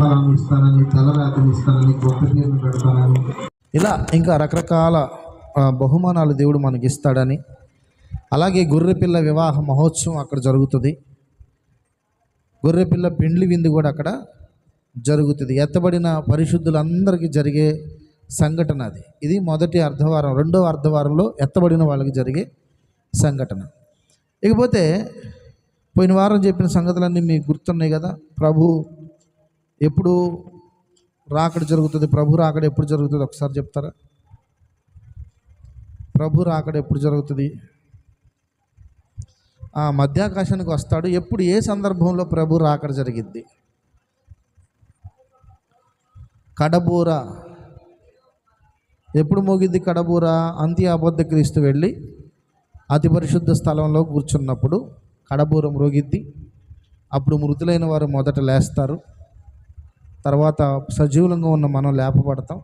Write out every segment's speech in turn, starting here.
ఫలాన్ని ఇస్తానని, తలరాతిని ఇస్తానని, గొప్ప పేరును పెడతానని, ఇలా ఇంకా రకరకాల బహుమానాలు దేవుడు మనకి ఇస్తాడని. అలాగే గొర్రెపిల్ల వివాహ మహోత్సవం అక్కడ జరుగుతుంది. గొర్రెపిల్ల పెండ్లి విందు కూడా అక్కడ జరుగుతుంది. ఎత్తబడిన పరిశుద్ధులందరికీ జరిగే సంఘటన అది. ఇది మొదటి అర్ధవారం. రెండవ అర్ధవారంలో ఎత్తబడిన వాళ్ళకి జరిగే సంఘటన. ఇకపోతే పోయిన వారం చెప్పిన సంగతులన్నీ మీకు గుర్తున్నాయి కదా. ప్రభు ఎప్పుడు రాకడ జరుగుతుంది? ప్రభు రాకడ ఎప్పుడు జరుగుతుంది ఒకసారి చెప్తారా? ప్రభు రాకడ ఎప్పుడు జరుగుతుంది? మధ్యాకాశానికి వస్తాడు. ఎప్పుడు, ఏ సందర్భంలో ప్రభు రాకడ జరిగిద్ది? కడబూర ఎప్పుడు మోగిద్ది? కడబూర అంత్య అబద్ధ క్రీస్తు వెళ్ళి అతి పరిశుద్ధ స్థలంలో కూర్చున్నప్పుడు కడబూర మ్రోగిద్ది. అప్పుడు మృతులైన వారు మొదట లేస్తారు. తర్వాత సజీవులంగా ఉన్న మనం లేపబడతాం.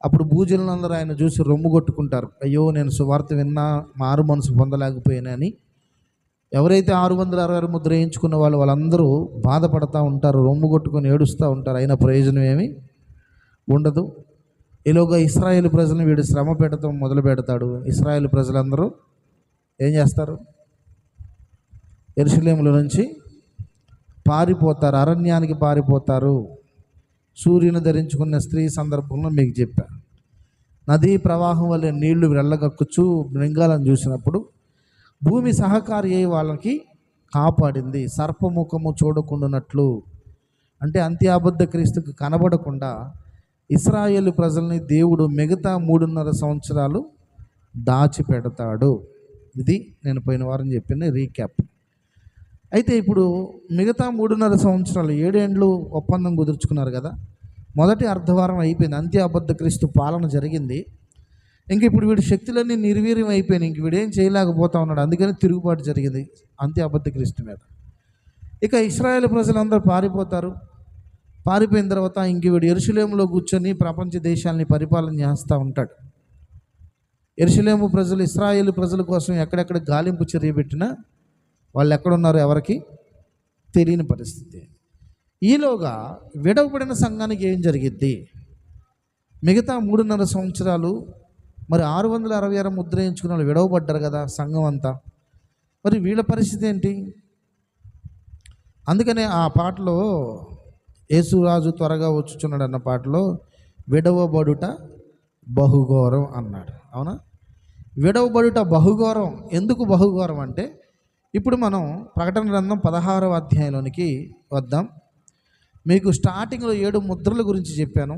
అప్పుడు భూజనులందరూ ఆయన చూసి రొమ్ము కొట్టుకుంటారు. అయ్యో, నేను సువార్త విన్నా, మారు మనసు పొందలేకపోయానని. ఎవరైతే 666 ముద్ర వేయించుకున్న వాళ్ళందరూ బాధపడతా ఉంటారు, రొమ్ము కొట్టుకొని ఏడుస్తూ ఉంటారు. అయినా ప్రయోజనం ఏమీ ఉండదు. ఈలోగా ఇశ్రాయేలు ప్రజలను వీడు శ్రమ పెడతాం మొదలు పెడతాడు. ఇశ్రాయేలు ప్రజలందరూ ఏం చేస్తారు? యెరూషలేములో నుంచి పారిపోతారు, అరణ్యానికి పారిపోతారు. సూర్యుని ధరించుకున్న స్త్రీ సందర్భంలో మీకు చెప్పా. నదీ ప్రవాహం వల్ల నీళ్లు వెళ్ళగక్కుచు మృంగాలను చూసినప్పుడు భూమి సహకారి అయి వాళ్ళకి కాపాడింది. సర్పముఖము చూడకుండానట్లు, అంటే అంత్యాబద్ధ క్రీస్తుకు కనబడకుండా ఇశ్రాయేలు ప్రజల్ని దేవుడు మిగతా 3.5 సంవత్సరాలు దాచిపెడతాడు. ఇది నేను పోయిన వారం చెప్పిన రీక్యాప్. అయితే ఇప్పుడు మిగతా 3.5 సంవత్సరాలు, 7 ఏండ్లు ఒప్పందం కుదుర్చుకున్నారు కదా. మొదటి అర్ధవారం అయిపోయింది, అంత్య అబద్ధ క్రీస్తు పాలన జరిగింది. ఇంక ఇప్పుడు వీడి శక్తులన్నీ నిర్వీర్యం అయిపోయినాయి. ఇంక వీడేం చేయలేకపోతా ఉన్నాడు. అందుకని తిరుగుబాటు జరిగింది అంత్య అబద్ధ క్రీస్తు మీద. ఇక ఇశ్రాయేలు ప్రజలందరూ పారిపోతారు. పారిపోయిన తర్వాత ఇంక వీడు యెరూషలేములో కూర్చొని ప్రపంచ దేశాలని పరిపాలన చేస్తూ ఉంటాడు. యెరూషలేము ప్రజలు ఇశ్రాయేలు ప్రజల కోసం ఎక్కడెక్కడ గాలింపు చర్య పెట్టినా వాళ్ళు ఎక్కడున్నారో ఎవరికి తెలియని పరిస్థితి. ఈలోగా విడవబడిన సంఘానికి ఏం జరిగిద్ది? మిగతా 3.5 సంవత్సరాలు మరి 666 ముద్ర వేయించుకున్న వాళ్ళు విడవబడ్డారు కదా సంఘం అంతా. మరి వీళ్ళ పరిస్థితి ఏంటి? అందుకనే ఆ పాటలో యేసురాజు త్వరగా వచ్చుచున్నాడు అన్న పాటలో విడవబడుట బహుఘోరం అన్నాడు. అవునా? విడవబడుట బహుఘోరం. ఎందుకు బహుఘోరం అంటే, ఇప్పుడు మనం ప్రకటన గ్రంథం 16వ అధ్యాయంలోనికి వద్దాం. మీకు స్టార్టింగ్లో 7 ముద్రల గురించి చెప్పాను,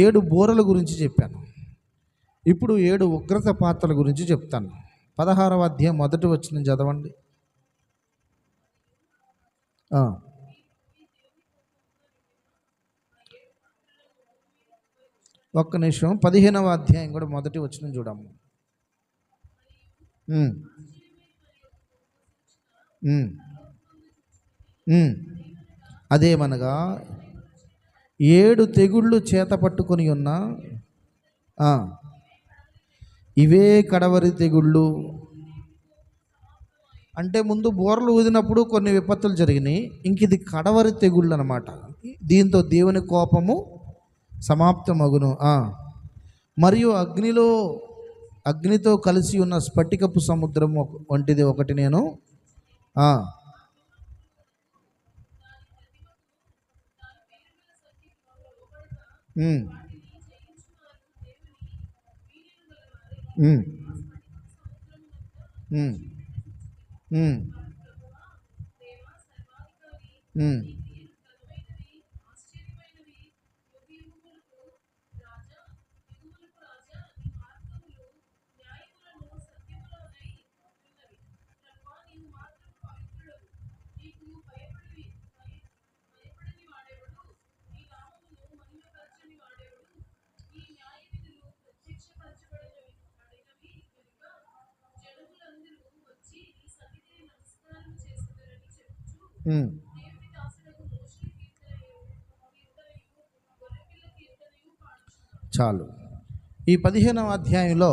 7 బూరల గురించి చెప్పాను. ఇప్పుడు 7 ఉగ్రత పాత్రల గురించి చెప్తాను. 16వ అధ్యాయం మొదటి వచనం చదవండి. ఒక్క నిమిషం, 15వ అధ్యాయం కూడా మొదటి వచనం చూడము. అదేమనగా 7 తెగుళ్ళు చేత పట్టుకొని ఉన్న ఇవే కడవరి తెగుళ్ళు. అంటే ముందు బోర్లు ఊదినప్పుడు కొన్ని విపత్తులు జరిగినాయి. ఇంక ఇది కడవరి తెగుళ్ళు అన్నమాట. దీంతో దేవుని కోపము సమాప్తమగును. మరియు అగ్నితో కలిసి ఉన్న స్ఫటికపు సముద్రం వంటిది ఒకటి నేను చాలు. ఈ 15వ అధ్యాయంలో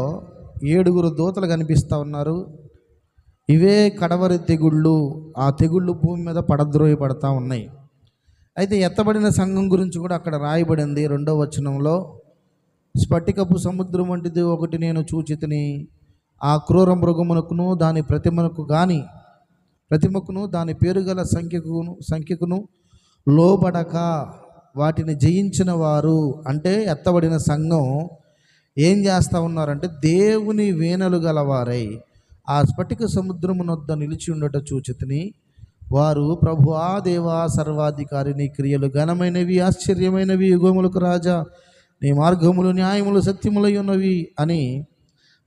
7 దూతలు కనిపిస్తూ ఉన్నారు. ఇవే కడవరి తెగుళ్ళు. ఆ తెగుళ్ళు భూమి మీద పడద్రోయబడతా ఉన్నాయి. అయితే ఎత్తబడిన సంఘం గురించి కూడా అక్కడ రాయబడింది 2వ వచనంలో, స్ఫటికపు సముద్రం వంటిది ఒకటి నేను చూచితిని, ఆ క్రూర మృగమునకును దాని ప్రతిమకును దాని పేరుగల సంఖ్యకును లోబడక వాటిని జయించిన వారు, అంటే ఎత్తబడిన సంఘం ఏం చేస్తూ ఉన్నారంటే దేవుని వీణలు గలవారై ఆ స్ఫటిక సముద్రమునొద్ద నిలిచి ఉండట చూచితిని. వారు ప్రభువా దేవా సర్వాధికారి, నీ క్రియలు ఘనమైనవి, ఆశ్చర్యమైనవి, యుగములకు రాజా, నీ మార్గములు న్యాయములు సత్యములై ఉన్నవి అని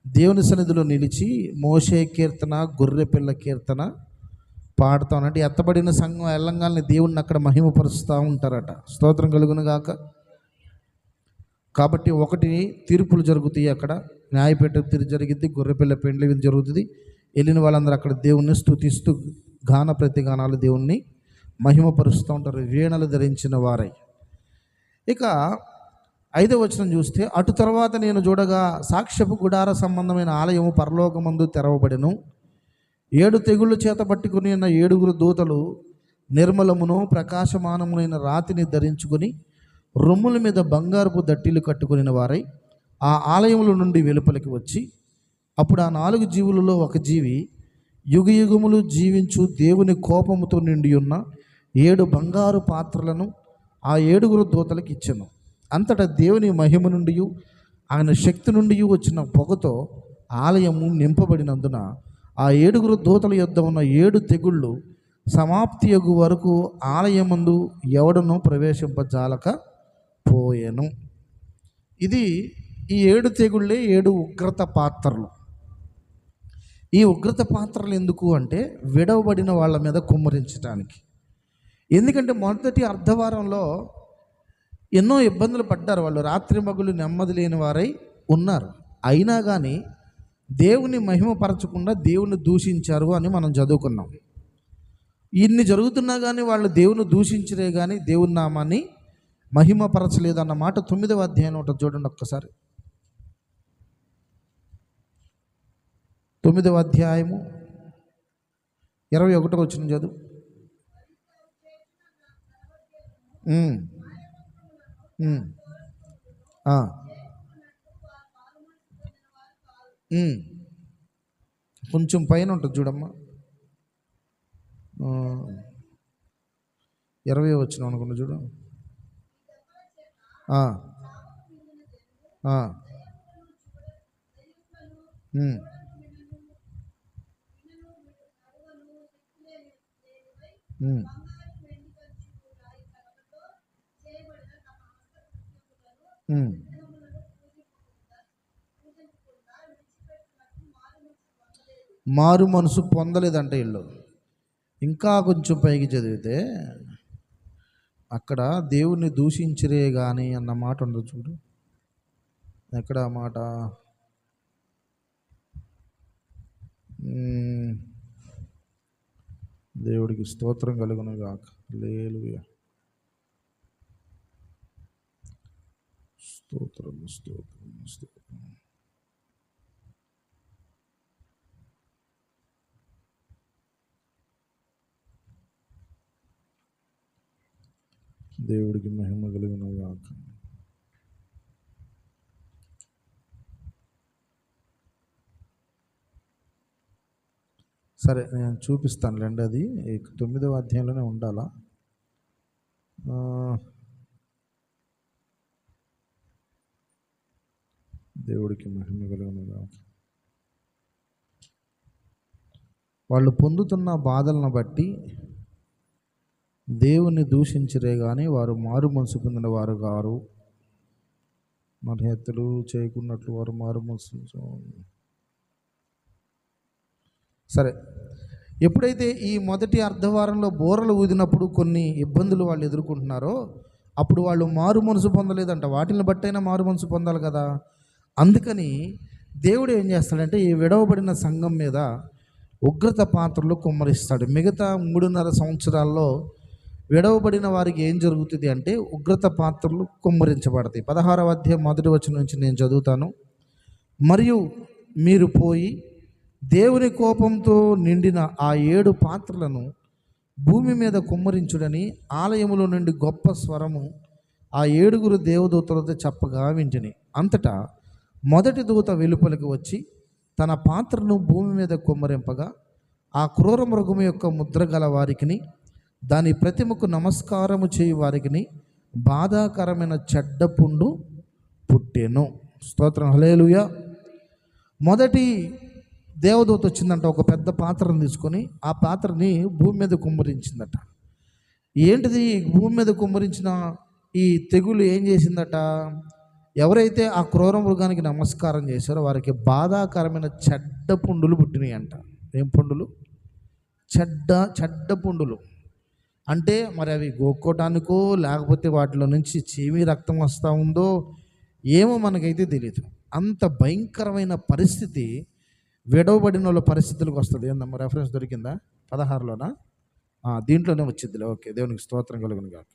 దేవుని సన్నిధిలో నిలిచి మోషే కీర్తన, గొర్రెపిల్ల కీర్తన పాడుతానంటే ఎత్తబడిన సంఘం ఎల్లంగాల్ని దేవుణ్ణి అక్కడ మహిమపరుస్తూ ఉంటారట. స్తోత్రం కలుగును గాక. కాబట్టి ఒకటి తీర్పులు జరుగుతాయి, అక్కడ న్యాయపీఠ తీర్పు జరిగింది, గొర్రెపిల్ల పెండ్లి జరుగుతుంది. వెళ్ళిన వాళ్ళందరూ అక్కడ దేవుణ్ణి స్తుతిస్తూ గాన ప్రతిగానాలు దేవుణ్ణి మహిమపరుస్తూ ఉంటారు, వీణలు ధరించిన వారై. ఇక 5వ వచనం చూస్తే, అటు తర్వాత నేను చూడగా సాక్ష్యపు గుడార సంబంధమైన ఆలయము పరలోకమందు తెరవబడెను. 7 తెగుళ్ళు చేత పట్టుకుని ఉన్న 7 దూతలు నిర్మలమును ప్రకాశమానమునైన రాతిని ధరించుకొని రొమ్ముల మీద బంగారపు దట్టీలు కట్టుకుని వారై ఆ ఆలయముల నుండి వెలుపలికి వచ్చి, అప్పుడు ఆ 4 జీవులలో ఒక జీవి యుగయుగములు జీవించు దేవుని కోపముతో నిండి ఉన్న 7 బంగారు పాత్రలను ఆ 7 దూతలకు ఇచ్చెను. అంతటా దేవుని మహిమ నుండి ఆయన శక్తి నుండి వచ్చిన పొగతో ఆలయము నింపబడినందున ఆ 7 దూతల యొద్ద ఉన్న 7 తెగుళ్ళు సమాప్తి యొగు వరకు ఆలయమందు ఎవడను ప్రవేశింపజాలక పోయెను. ఇది ఈ 7 తెగుళ్ళే 7 ఉగ్రత పాత్రలు. ఈ ఉగ్రత పాత్రలు ఎందుకు అంటే విడవబడిన వాళ్ళ మీద కుమ్మరించడానికి. ఎందుకంటే మొదటి అర్ధవారంలో ఎన్నో ఇబ్బందులు పడ్డారు వాళ్ళు, రాత్రి మగులు నెమ్మది లేని వారై ఉన్నారు. అయినా కానీ దేవుని మహిమపరచకుండా దేవుని దూషించారు అని మనం చదువుకున్నాం. ఇన్ని జరుగుతున్నా కానీ వాళ్ళు దేవుని దూషించరే కానీ దేవుని నామాన్ని మహిమపరచలేదు అన్న మాట 9వ అధ్యాయం ఉంటుంది చూడండి ఒక్కసారి. 9వ అధ్యాయము 21వ వచనం చదువు. కొంచెం పైన ఉంటుంది చూడమ్మా, 20వ వచనం అనుకున్నా చూడు. మారు మనసు పొందలేదంటే వీళ్ళు. ఇంకా కొంచెం పైకి చదివితే అక్కడ దేవుణ్ణి దూషించరే కానీ అన్న మాట ఉండదు చూడు. ఎక్కడ ఆ మాట? దేవుడికి స్తోత్రం కలుగును గాక. హల్లెలూయా. స్తోత్రం స్తోత్రం స్తోత్రం. దేవుడికి మహిమ కలుగును గాక. సరే నేను చూపిస్తానులేండి, అది 9వ అధ్యాయంలోనే ఉండాలా. దేవుడికి మహిమ కలుగును గాక. వాళ్ళు పొందుతున్న బాధలను బట్టి దేవుని దూషించరే కానీ వారు మారు మనసు పొందిన వారు గారు. మన హత్యలు చేయకున్నట్లు వారు మారు మనసు. సరే, ఎప్పుడైతే ఈ మొదటి అర్ధవారంలో బోరలు ఊదినప్పుడు కొన్ని ఇబ్బందులు వాళ్ళు ఎదుర్కొంటున్నారో అప్పుడు వాళ్ళు మారు మనసు పొందలేదంట. వాటిని బట్టైనా మారు మనసు పొందాలి కదా. అందుకని దేవుడు ఏం చేస్తాడంటే ఈ విడవబడిన సంఘం మీద ఉగ్రత పాత్రలు కుమ్మరిస్తాడు. మిగతా 3.5 సంవత్సరాల్లో విడవబడిన వారికి ఏం జరుగుతుంది అంటే ఉగ్రత పాత్రలు కుమ్మరించబడతాయి. 16వ అధ్యాయం 1వ వచనం నుంచి నేను చదువుతాను. మరియు మీరు పోయి దేవుని కోపంతో నిండిన ఆ 7 పాత్రలను భూమి మీద కుమ్మరించుడని ఆలయములో నుండి గొప్ప స్వరము ఆ 7 దేవదూతలతో చెప్పగా వింటిని. అంతటా మొదటి దూత వెలుపలికి వచ్చి తన పాత్రను భూమి మీద కుమ్మరింపగా ఆ క్రూర మృగము యొక్క ముద్ర గల వారికిని దాని ప్రతిమకు నమస్కారము చేయు వారికిని బాధాకరమైన చెడ్డ పుండు పుట్టెను. స్తోత్రం, హల్లెలూయా. మొదటి దేవదూత వచ్చిందంట, ఒక పెద్ద పాత్రను తీసుకొని ఆ పాత్రని భూమి మీద కుమ్మరించిందట. ఏంటిది భూమి మీద కుమ్మరించిన ఈ తెగులు ఏం చేసిందట? ఎవరైతే ఆ క్రూర మృగానికి నమస్కారం చేశారో వారికి బాధాకరమైన చెడ్డ పుండులు పుట్టినాయి అంట. ఏం పుండులు? చెడ్డ పుండులు. అంటే మరి అవి గోక్కోటానికో లేకపోతే వాటిలో నుంచి చీమి రక్తం వస్తూ ఉందో ఏమో మనకైతే తెలియదు. అంత భయంకరమైన పరిస్థితి విడవబడిన వాళ్ళ పరిస్థితులకు వస్తుంది. ఏందమ్మా రెఫరెన్స్ దొరికిందా? 16లోనా? దీంట్లోనే వచ్చిందిలే. ఓకే, దేవునికి స్తోత్రం కలుగును గాక.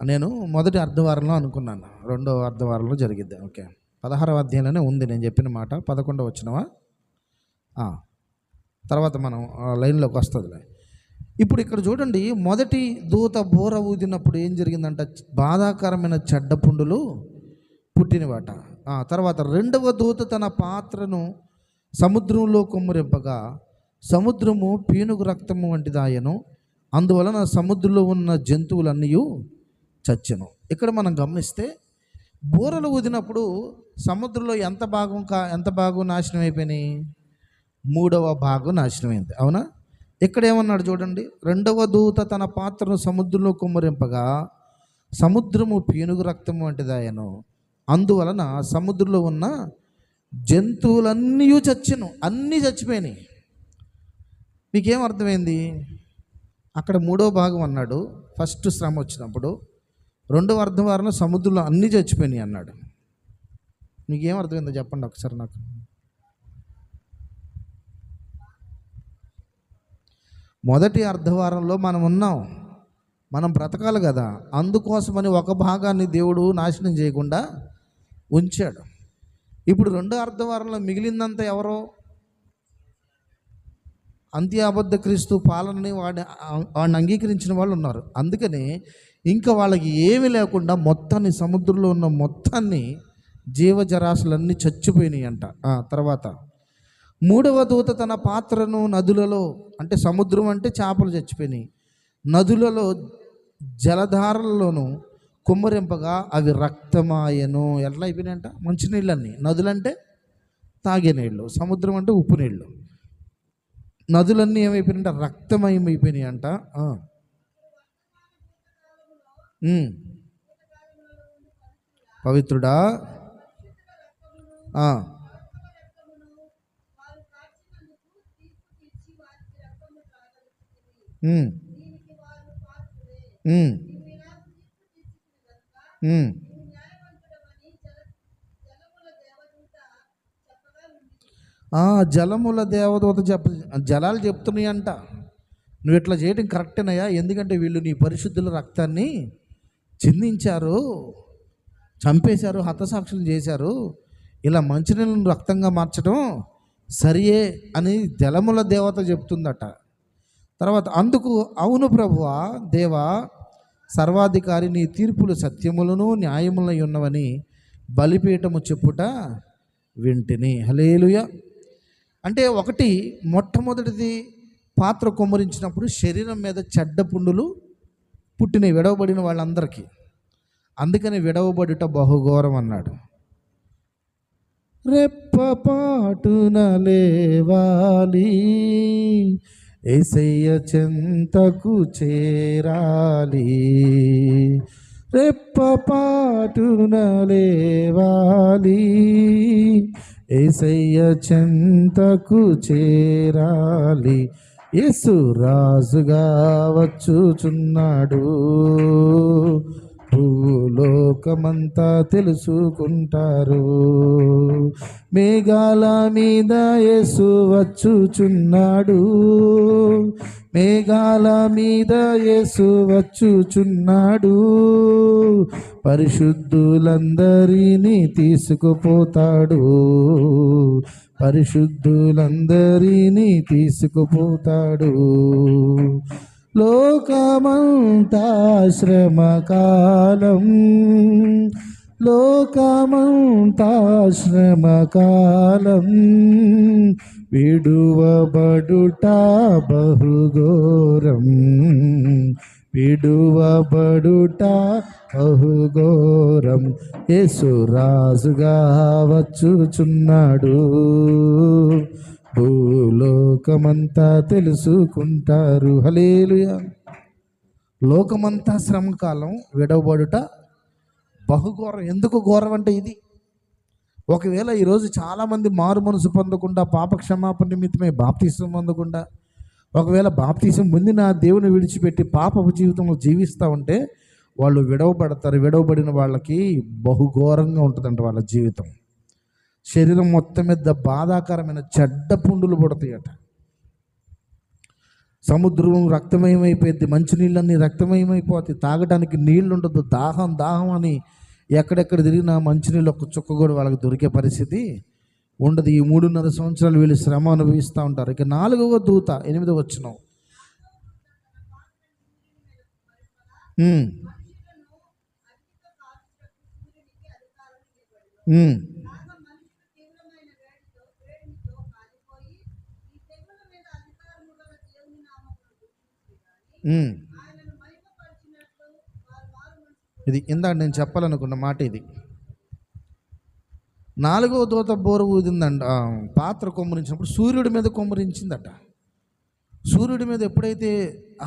నేను మొదటి అర్ధవారంలో అనుకున్నాను, రెండవ అర్ధవారంలో జరిగిద్ది. ఓకే, 16వ అధ్యాయంలోనే ఉంది నేను చెప్పిన మాట. 11వ వచ్చినవా? తర్వాత మనం లైన్లోకి వస్తుందిలే. ఇప్పుడు ఇక్కడ చూడండి, మొదటి దూత బోర ఊదినప్పుడు ఏం జరిగిందంట? బాధాకరమైన చెడ్డ పుండులు పుట్టినవాట. తర్వాత రెండవ దూత తన పాత్రను సముద్రంలో కుమ్మరింపగా సముద్రము పీనుగు రక్తము వంటిదాయను, అందువలన సముద్రంలో ఉన్న జంతువులన్నీ చచ్చెను. ఇక్కడ మనం గమనిస్తే బూరలు ఊదినప్పుడు సముద్రంలో ఎంత భాగం నాశనం అయిపోయినాయి? 3వ భాగం నాశనమైంది, అవునా? ఇక్కడ ఏమన్నాడు చూడండి, రెండవ దూత తన పాత్రను సముద్రంలో కుమ్మరింపగా సముద్రము పీనుగు రక్తము వంటిదాయను, అందువలన సముద్రంలో ఉన్న జంతువులన్నీ చచ్చెను. అన్నీ చచ్చిపోయినాయి. మీకేం అర్థమైంది? అక్కడ 3వ భాగం అన్నాడు ఫస్ట్ శ్రమ వచ్చినప్పుడు, 2వ అర్ధవారంలో సముద్రంలో అన్నీ చచ్చిపోయినాయి అన్నాడు. మీకేం అర్థమైందో చెప్పండి ఒకసారి నాకు. మొదటి అర్ధవారంలో మనం ఉన్నాం, మనం బ్రతకాలి కదా, అందుకోసమని ఒక భాగాన్ని దేవుడు నాశనం చేయకుండా ఉంచాడు. ఇప్పుడు 2వ అర్ధవారంలో మిగిలిందంతా ఎవరో? అంత్య అబద్ధ క్రీస్తు పాలనని వాడిని అంగీకరించిన వాళ్ళు ఉన్నారు. అందుకని ఇంకా వాళ్ళకి ఏమీ లేకుండా మొత్తాన్ని, సముద్రంలో ఉన్న మొత్తాన్ని, జీవజరాశులన్నీ చచ్చిపోయినాయి అంట. తర్వాత 3వ దూత తన పాత్రను నదులలో, అంటే సముద్రం అంటే చేపలు చచ్చిపోయినాయి, నదులలో జలధారలలోను కుమ్మరింపగా అవి రక్తమాయను. ఎట్లా అయిపోయినాయంట? మంచినీళ్ళన్నీ. నదులంటే తాగే నీళ్ళు, సముద్రం అంటే ఉప్పు నీళ్ళు, నదులన్నీ ఏమైపోయినాయంట? రక్తమయమైపోయినాయి అంట. పవిత్రుడా, జలముల దేవదూత జలాలు చెప్తున్నాయి అంట, నువ్వు ఇట్లా చేయడం కరెక్టేనయ్యా, ఎందుకంటే వీళ్ళు నీ పరిశుద్ధుల రక్తాన్ని చిందించారు, చంపేశారు, హతసాక్షులు చేశారు, ఇలా మంచినీళ్ళను రక్తంగా మార్చడం సరియే అని జలముల దేవత చెప్తుందట. తర్వాత అందుకు అవును ప్రభువా, దేవా, సర్వాధికారి, నీ తీర్పులు సత్యములను న్యాయములై ఉన్నవని బలిపీఠము చెప్పుట వింటిని. హల్లెలూయా. అంటే ఒకటి, మొట్టమొదటిది పాత్ర కుమ్మరించినప్పుడు శరీరం మీద చెడ్డ పుండులు పుట్టినవి విడవబడిన వాళ్ళందరికీ. అందుకని విడవబడుట బహుఘోరం అన్నాడు. రెప్పపాటున లేవాలి, యేసయ్య చెంతకు చేరాలి, రెప్పపాటున లేవాలి, యేసయ్య చెంతకు చేరాలి, యేసు రాజుగా వచ్చుచున్నాడు, భూలోకమంతా తెలుసుకుంటారు. మేఘాల మీద యేసు వచ్చుచున్నాడు, మేఘాల మీద యేసు వచ్చుచున్నాడు, పరిశుద్ధులందరినీ తీసుకుపోతాడు, పరిశుద్ధులందరినీ తీసుకుపోతాడు. లోకమంతా శ్రమకాలం, లోకమంతా శ్రమకాలం, విడువబడుట బహుఘోరం, విడువబడుట బహుఘోరం. యేసు రాజుగా వచ్చుచున్నాడు, భూలోకమంతా తెలుసుకుంటారు. హల్లెలూయా. లోకమంతా శ్రమకాలం, విడవబడుట బహుఘోరం. ఎందుకు ఘోరం అంటే ఇది, ఒకవేళ ఈరోజు చాలామంది మారు మనసు పొందకుండా, పాప క్షమాపణ నిమిత్తమే బాప్తిసం పొందకుండా, ఒకవేళ బాప్తిసం పొందిన దేవుని విడిచిపెట్టి పాపపు జీవితంలో జీవిస్తూ ఉంటే వాళ్ళు విడవబడతారు. విడవబడిన వాళ్ళకి బహుఘోరంగా ఉంటుందంట వాళ్ళ జీవితం. శరీరం మొత్తం మీద బాధాకరమైన చెడ్డ పుండులు పడతాయట. సముద్రం రక్తమయమైపోయింది, మంచినీళ్ళన్నీ రక్తమయమైపోతాయి, తాగడానికి నీళ్ళు ఉండదు, దాహం దాహం అని ఎక్కడెక్కడ తిరిగినా మంచినీళ్ళు ఒక్క చుక్క కూడా వాళ్ళకి దొరికే పరిస్థితి ఉండదు. ఈ 3.5 సంవత్సరాలు వీళ్ళు శ్రమ అనుభవిస్తూ ఉంటారు. ఇక 4వ దూత 8వ వచనం. ఇది ఇందాక నేను చెప్పాలనుకున్న మాట. ఇది 4వ దూత బోర ఊదిందంట. పాత్ర కొమ్మరించినప్పుడు సూర్యుడి మీద కొమ్మరించిందట. సూర్యుడి మీద ఎప్పుడైతే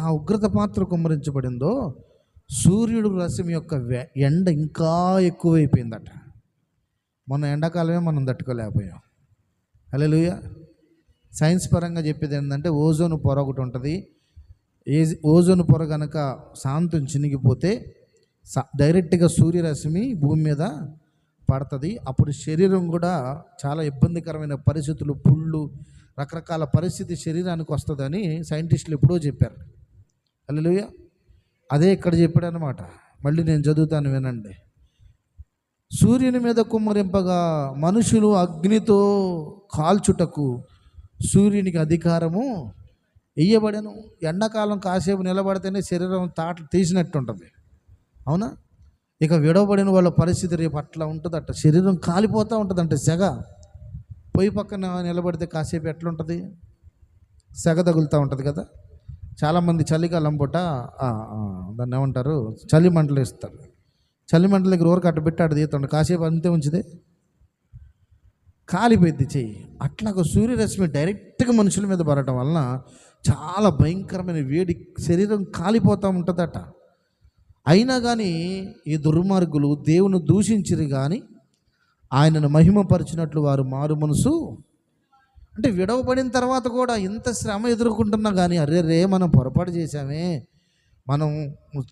ఆ ఉగ్రత పాత్ర కొమ్మరించబడిందో సూర్యుడు రసం యొక్క ఎండ ఇంకా ఎక్కువైపోయిందట. మొన్న ఎండాకాలమే మనం తట్టుకోలేకపోయాం. హల్లెలూయా. సైన్స్ పరంగా చెప్పేది ఏంటంటే ఓజోన్ పొర ఒకటి ఉంటుంది. ఓజోన్ పొర కనుక శాంతం చినిగిపోతే డైరెక్ట్గా సూర్యరశ్మి భూమి మీద పడుతుంది. అప్పుడు శరీరం కూడా చాలా ఇబ్బందికరమైన పరిస్థితులు, పుళ్ళు, రకరకాల పరిస్థితి శరీరానికి వస్తుందని సైంటిస్టులు ఎప్పుడో చెప్పారు. హల్లెలూయా. అదే ఇక్కడ చెప్పాడు అనమాట. మళ్ళీ నేను చదువుతాను, వినండి. సూర్యుని మీద కుమ్మరింపగా మనుషులు అగ్నితో కాల్చుటకు సూర్యునికి అధికారము ఇయ్యబడెను. ఎండాకాలం కాసేపు నిలబడితేనే శరీరం తాటలు తీసినట్టు ఉంటుంది, అవునా? ఇక విడవబడిన వాళ్ళ పరిస్థితి రేపు అట్లా ఉంటుందట. శరీరం కాలిపోతూ ఉంటుందంట. సెగ పొయ్యి పక్కన నిలబడితే కాసేపు ఎట్లుంటుంది, సెగ తగులుతూ ఉంటుంది కదా. చాలామంది చలికాలం పూట దాన్ని ఏమంటారు, చలి మంటలు వేస్తారు. చలి మంటల దగ్గర ఊరికి అట్ట పెట్టి అటు తీస్తుండే, కాసేపు అంతే ఉంచితే కాలిపోయింది చెయ్యి. అట్లాగ సూర్యరశ్మి డైరెక్ట్గా మనుషుల మీద పడటం వలన చాలా భయంకరమైన వేడి, శరీరం కాలిపోతూ ఉంటుందట. అయినా కానీ ఈ దుర్మార్గులు దేవుని దూషించిరి కానీ ఆయనను మహిమపరిచినట్లు వారు మారు మనసు. అంటే విడవబడిన తర్వాత కూడా ఇంత శ్రమ ఎదుర్కొంటున్నా కానీ అరే మనం పొరపాటు చేశామే, మనం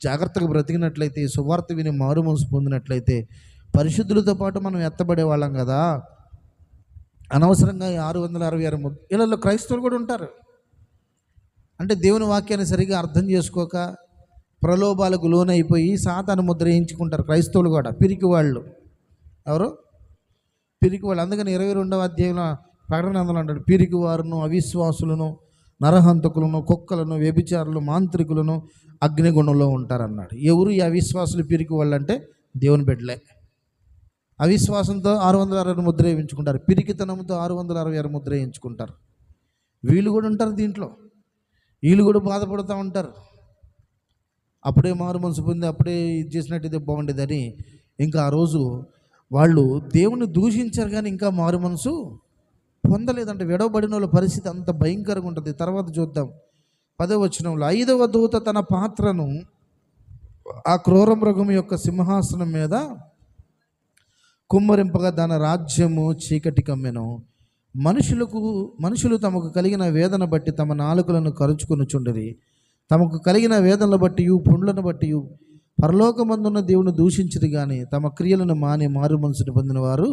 జాగ్రత్తగా బ్రతికినట్లయితే, సువార్త విని మారు మనసు పొందినట్లయితే పరిశుద్ధులతో పాటు మనం ఎత్తబడే వాళ్ళం కదా. అనవసరంగా 666 ఇళ్ళల్లో క్రైస్తవులు కూడా ఉంటారు. అంటే దేవుని వాక్యాన్ని సరిగా అర్థం చేసుకోక ప్రలోభాలకు లోనైపోయి సాతాను ముద్ర వేయించుకుంటారు క్రైస్తవులు కూడా. పిరికి వాళ్ళు. ఎవరు? పిరికి వాళ్ళు. అందుకని 22వ అధ్యాయంలో ప్రకటన గ్రంథంలో అంటాడు, పిరికి వారును, అవిశ్వాసులను, నరహంతకులను, కుక్కలను, వ్యభిచారులు, మాంత్రికులను అగ్నిగుణంలో ఉంటారన్నాడు. ఎవరు ఈ అవిశ్వాసులు, పిరికి వాళ్ళు అంటే దేవుని బిడ్డలే. అవిశ్వాసంతో 666 ముద్ర వేయించుకుంటారు, పిరికితనంతో 666 ముద్ర వేయించుకుంటారు. వీళ్ళు కూడా ఉంటారు దీంట్లో. వీళ్ళు కూడా బాధపడుతూ ఉంటారు. అప్పుడే మారు మనసు పొంది అప్పుడే ఇది చేసినట్టయితే బాగుండేదని ఇంకా ఆ రోజు వాళ్ళు దేవుని దూషించారు కానీ ఇంకా మారు మనసు పొందలేదంటే. విడవబడిన వాళ్ళ పరిస్థితి అంత భయంకరంగా ఉంటుంది. తర్వాత చూద్దాం 10వ వచనంలో. 5వ దూత తన పాత్రను ఆ క్రూర మృగం యొక్క సింహాసనం మీద కుమ్మరింపగా దాని రాజ్యము చీకటి కమ్మెను. మనుషులు తమకు కలిగిన వేదన బట్టి తమ నాలుకలను కరుచుకొనుచుండిరి. తమకు కలిగిన వేదనలు బట్టి, పుండ్లను బట్టి, పరలోకమందున్న దేవుని దూషించరు కానీ తమ క్రియలను మాని మారు మనసును పొందిన వారు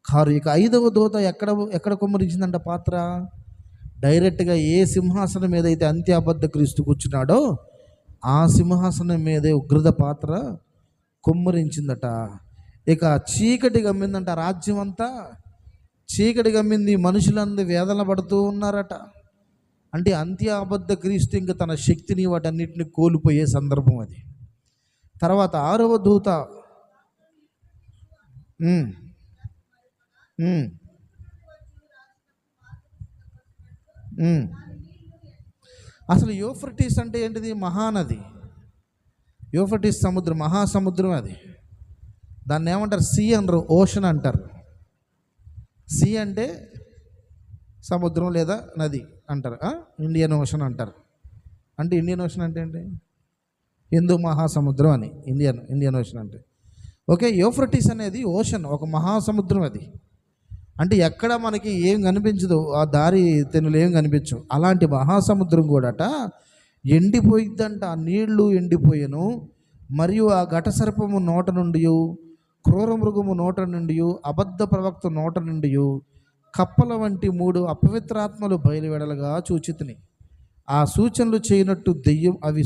కారు. ఇక 5వ దూత ఎక్కడ కుమ్మరించిందంట పాత్ర? డైరెక్ట్గా ఏ సింహాసనం మీద అయితే అంత్య అబద్ధ క్రీస్తు కూర్చున్నాడో ఆ సింహాసనం మీదే ఉగ్రత పాత్ర కుమ్మరించిందట. ఇక చీకటి గమ్మిందంట, రాజ్యం అంతా చీకటి గమ్మింది, మనుషులందరూ వేదన పడుతూ ఉన్నారట. అంటే అంత్య అబద్ధ క్రీస్తు ఇంకా తన శక్తిని వాటన్నిటిని కోల్పోయే సందర్భం అది. తర్వాత 6వ దూత అసలు యూఫ్రటీస్ అంటే ఏంటిది? మహానది. యూఫ్రటీస్ సముద్రం, మహాసముద్రం అది. దాన్ని ఏమంటారు? సీ అనరు, ఓషన్ అంటారు. సీ అంటే సముద్రం లేదా నది అంటారు. ఇండియన్ ఓషన్ అంటారు. అంటే ఇండియన్ ఓషన్ అంటే ఏంటి? హిందూ మహాసముద్రం అని ఇండియన్ ఓషన్ అంటే. ఓకే, యూఫ్రటీస్ అనేది ఓషన్, ఒక మహాసముద్రం అది. అంటే ఎక్కడ మనకి ఏం కనిపించదు, ఆ దారి తెన్నులు ఏం కనిపించవు. అలాంటి మహాసముద్రం కూడాట ఎండిపోయిద్దంట. ఆ నీళ్లు ఎండిపోయాను. మరియు ఆ ఘటసర్పము నోట నుండి, క్రూర మృగము నోట నుండి, అబద్ధ ప్రవక్త నోట నుండి కప్పల వంటి 3 అపవిత్రాత్మలు బయలువెడలుగా చూచితిని. అవి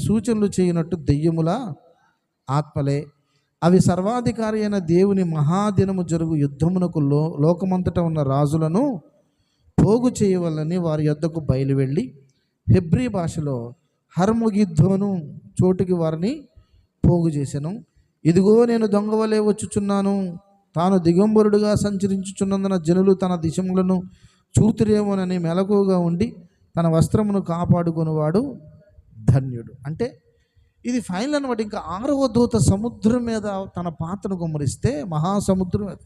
సూచనలు చేయనట్టు దెయ్యముల ఆత్మలే. అవి సర్వాధికారి అయిన దేవుని మహాదినము జరుగు యుద్ధమునకు లోకమంతటా ఉన్న రాజులను పోగు చేయవలని వారి యొద్దకు బయలువెళ్ళి హెబ్రీ భాషలో హర్ముగిద్దోను చోటుకి వారిని పోగు చేశాను. ఇదిగో నేను దొంగవలే వచ్చుచున్నాను. తాను దిగంబరుడుగా సంచరించుచున్నందున జనులు తన దిశములను చూతురేమోనని మెలకువగా ఉండి తన వస్త్రమును కాపాడుకునేవాడు ధన్యుడు. అంటే ఇది ఫైనల్ అనమాట. ఇంకా 6వ దూత సముద్రం మీద తన పాత్రను కుమ్మరిస్తే మహాసముద్రం అది.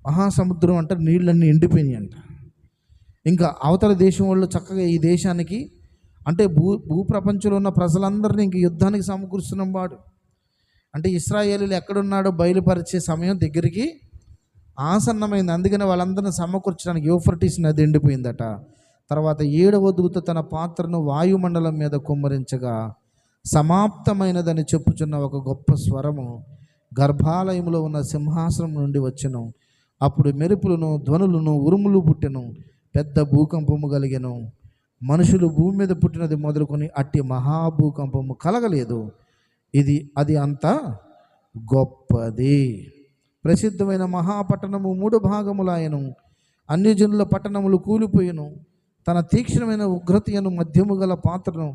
మహాసముద్రం అంటే నీళ్ళన్నీ ఎండిపోయినాయి అంట. ఇంకా అవతల దేశం వాళ్ళు చక్కగా ఈ దేశానికి అంటే భూప్రపంచంలో ఉన్న ప్రజలందరినీ ఇంక యుద్ధానికి సమకూరుస్తున్నాం వాడు. అంటే ఇశ్రాయేలీలు ఎక్కడున్నాడో బయలుపరిచే సమయం దగ్గరికి ఆసన్నమైంది. అందుకని వాళ్ళందరినీ సమకూర్చడానికి యూఫ్రటీస్ నది ఎండిపోయిందట. తర్వాత 7వ దూత తన పాత్రను వాయుమండలం మీద కుమ్మరించగా సమాప్తమైనదని చెప్పుచున్న ఒక గొప్ప స్వరము గర్భాలయంలో ఉన్న సింహాసనం నుండి వచ్చెను. అప్పుడు మెరుపులను, ధ్వనులను, ఉరుములు పుట్టెను. పెద్ద భూకంపము కలిగెను. మనుషులు భూమి మీద పుట్టినది మొదలుకొని అట్టి మహాభూకంపము కలగలేదు. అది అంత గొప్పది. ప్రసిద్ధమైన మహాపట్టణము 3 భాగములాయను. అన్ని జనుల పట్టణములు కూలిపోయెను. తన తీక్షణమైన ఉగ్రతయను మధ్యము గల పాత్రను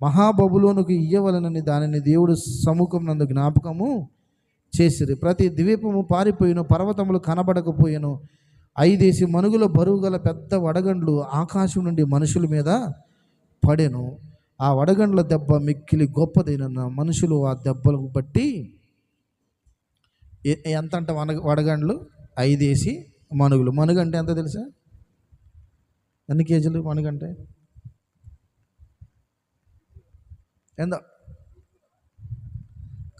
మహాబబులోనుకు ఇయ్యవలనని దానిని దేవుడు సముఖం నందు జ్ఞాపకము చేసిరి. ప్రతి ద్వీపము పారిపోయిను, పర్వతములు కనబడకపోయాను. 5 మనుగుల బరువు గల పెద్ద వడగండ్లు ఆకాశం నుండి మనుషుల మీద పడెను. ఆ వడగండ్ల దెబ్బ మిక్కిలి గొప్పదైన మనుషులు ఆ దెబ్బలకు బట్టి ఎంత అంటే వడగండ్లు 5 మనుగులు. మనుగు అంటే ఎంత తెలుసా? ఎన్ని కేజీలు మనుగంటే? ఎంత?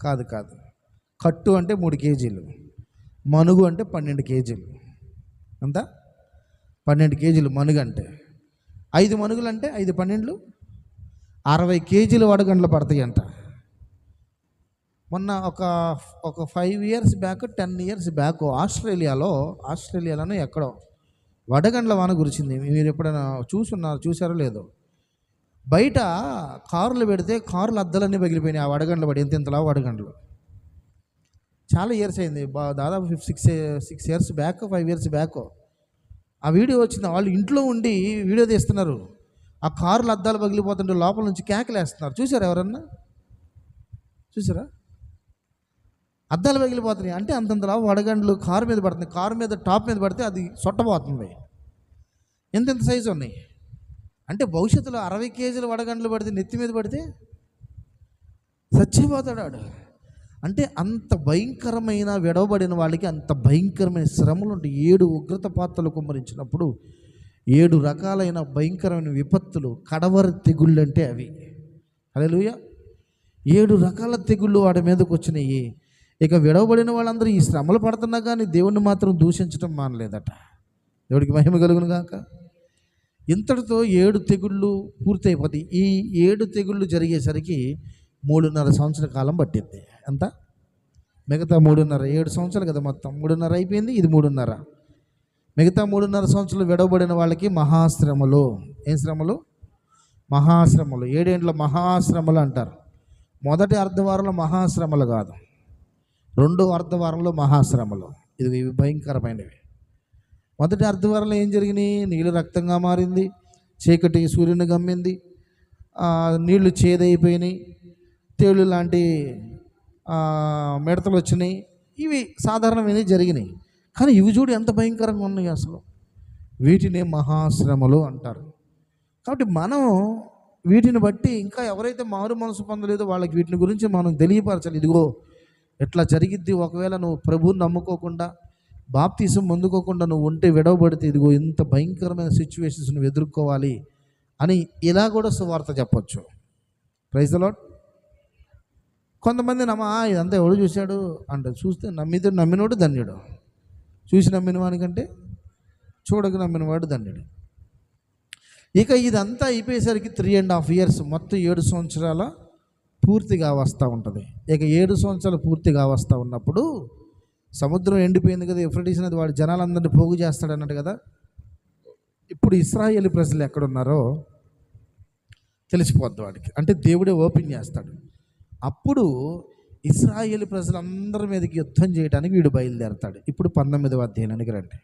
కాదు, కట్టు అంటే 3 కేజీలు, మనుగు అంటే 12 కేజీలు. ఎంత? 12 కేజీలు మనుగు అంటే. 5 మనుగులు అంటే 5 12 60 కేజీలు వడగండ్లు పడతాయి అంట. మొన్న ఒక 5 ఇయర్స్ బ్యాక్ 10 ఇయర్స్ బ్యాక్ ఆస్ట్రేలియాలోనే ఎక్కడో వడగండ్ల వాన కురిచింది. మీరు ఎప్పుడైనా చూసారో లేదో? బయట కారులు పెడితే కారుల అద్దలన్నీ పగిలిపోయినాయి ఆ వడగండ్లు పడి. ఇంతలా వడగండ్లు. చాలా ఇయర్స్ అయింది, దాదాపు 6 ఇయర్స్ బ్యాక్, 5 ఇయర్స్ బ్యాక్ ఆ వీడియో వచ్చింది. వాళ్ళు ఇంట్లో ఉండి వీడియో తీస్తున్నారు. ఆ కారుల అద్దాలు పగిలిపోతుంటే లోపల నుంచి కేకలేస్తున్నారు. చూసారా? ఎవరన్నా చూసారా? అద్దాలు పగిలిపోతున్నాయి అంటే అంతంతలా వడగండ్లు కారు మీద పడుతున్నాయి. కారు మీద టాప్ మీద పడితే అది సొట్టబోతుంది. ఎంత సైజు ఉన్నాయి అంటే భవిష్యత్తులో 60 కేజీల వడగండ్లు పడితే నెత్తి మీద పడితే చచ్చిపోతాడు ఆడు. అంటే అంత భయంకరమైన విడవబడిన వాళ్ళకి అంత భయంకరమైన శ్రమలు ఉంటాయి. 7 ఉగ్రత పాత్రలు కుమ్మరించినప్పుడు 7 రకాలైన భయంకరమైన విపత్తులు, కడవరి తెగుళ్ళు అంటే అవి. హల్లెలూయా. 7 రకాల తెగుళ్ళు వాడి మీదకి వచ్చినాయి. ఇక విడవబడిన వాళ్ళందరూ ఈ శ్రమలు పడుతున్నా కానీ దేవుణ్ణి మాత్రం దూషించడం మానలేదట. దేవుడికి మహిమ కలుగును గాక. ఇంతటితో 7 తెగుళ్ళు పూర్తయిపోతాయి. ఈ 7 తెగుళ్ళు జరిగేసరికి 3.5 సంవత్సరాల కాలం పట్టింది. ఎంత? మిగతా 3.5, 7 సంవత్సరాలు కదా మొత్తం. 3.5 అయిపోయింది, ఇది 3.5. మిగతా 3.5 సంవత్సరాలు విడవబడిన వాళ్ళకి మహాశ్రమలు. ఏం శ్రమలు? మహాశ్రమలు. 7 ఏండ్ల మహాశ్రమలు అంటారు. మొదటి అర్ధవారంలో మహాశ్రమలు కాదు, రెండో అర్ధవారంలో మహాశ్రమలు. ఇవి భయంకరమైనవి. మొదటి అర్ధవారంలో ఏం జరిగినాయి? నీళ్ళు రక్తంగా మారింది, చీకటి సూర్యుని గమ్మింది, నీళ్లు చేదైపోయినాయి, తేళ్ళు లాంటి మిడతలు వచ్చినాయి. ఇవి సాధారణమైనవి జరిగినాయి. కానీ ఇవి చూడు ఎంత భయంకరంగా ఉన్నాయి అసలు. వీటిని మహాశ్రమలు అంటారు. కాబట్టి మనం వీటిని బట్టి ఇంకా ఎవరైతే మారు మనసు పొందలేదో వాళ్ళకి వీటిని గురించి మనం తెలియపరచాలి. ఇదిగో ఎట్లా జరిగిద్ది, ఒకవేళ నువ్వు ప్రభువుని నమ్ముకోకుండా బాప్తీసం పొందుకోకుండా నువ్వు ఉంటే, విడవబడితే ఇదిగో ఇంత భయంకరమైన సిచ్యువేషన్స్ నువ్వు ఎదుర్కోవాలి అని ఇలా కూడా సువార్త చెప్పచ్చు. Praise the Lord. కొంతమంది ఇదంతా ఎవడు చూశాడు అంటే, చూస్తే నమ్మినోడు ధన్యుడు, చూసి నమ్మిన వానికంటే చూడక నమ్మినవాడు ధన్యుడు. ఇక ఇదంతా అయిపోయేసరికి 3.5 years, మొత్తం 7 సంవత్సరాల పూర్తిగా వస్తూ ఉంటుంది. ఇక 7 సంవత్సరాలు పూర్తిగా వస్తూ ఉన్నప్పుడు సముద్రం ఎండిపోయింది కదా, యూఫ్రటీస్ నది, వాడు జనాలందరినీ పోగు చేస్తాడు అన్నట్టు కదా. ఇప్పుడు ఇశ్రాయేలు ప్రజలు ఎక్కడున్నారో తెలిసిపోద్ది వాడికి, అంటే దేవుడే ఓపెన్ చేస్తాడు. అప్పుడు ఇశ్రాయేలు ప్రజలందరి మీదకి యుద్ధం చేయడానికి వీడు బయలుదేరతాడు. ఇప్పుడు 19వ అధ్యాయానికి రండి.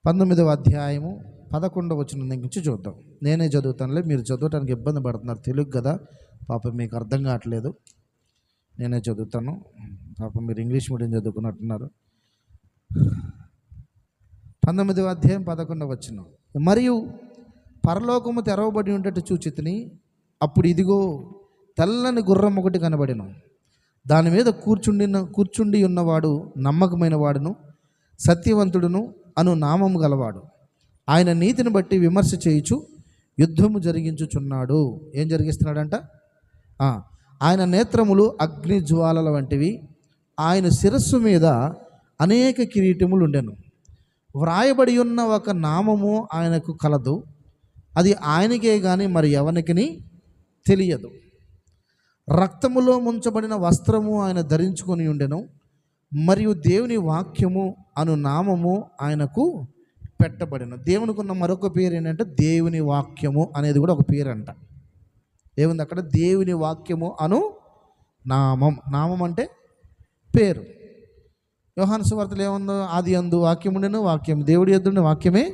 19వ అధ్యాయము 11వ వచనం నుంచి చూద్దాం. నేనే చదువుతానులే, మీరు చదవటానికి ఇబ్బంది పడుతున్నారు, తెలుగు కదా పాపం మీకు అర్థం కావట్లేదు. నేనే చదువుతాను, పాపం మీరు ఇంగ్లీష్ మీడియం చదువుకున్నట్టున్నారు. 19వ అధ్యాయం 11వ వచనం. మరియు పరలోకము తెరవబడి ఉండేట్టు చూచితిని, అప్పుడు ఇదిగో తెల్లని గుర్రం ఒకటి కనబడెను. దాని మీద కూర్చుండి ఉన్నవాడు నమ్మకమైన వాడును సత్యవంతుడును అను నామము గలవాడు. ఆయన నీతిని బట్టి విమర్శ చేయుచు యుద్ధము జరిగించుచున్నాడు. ఏం జరిగిస్తున్నాడంట? ఆయన నేత్రములు అగ్ని జ్వాలల వంటివి, ఆయన శిరస్సు మీద అనేక కిరీటములు ఉండెను. వ్రాయబడి ఉన్న ఒక నామము ఆయనకు కలదు, అది ఆయనకే కానీ మరి ఎవరికి తెలియదు. రక్తములో ముంచబడిన వస్త్రము ఆయన ధరించుకొని ఉండెను, మరియు దేవుని వాక్యము అను నామము ఆయనకు పెట్టబడిన. దేవునికి ఉన్న మరొక పేరు ఏంటంటే దేవుని వాక్యము అనేది కూడా ఒక పేరు అంట. ఏముంది అక్కడ? దేవుని వాక్యము అను నామం. నామం అంటే పేరు. యోహాను సువార్తలో ఏముందో? ఆది యందు వాక్యం ఉండెను, వాక్యం దేవుడి యొద్ద వాక్యమే.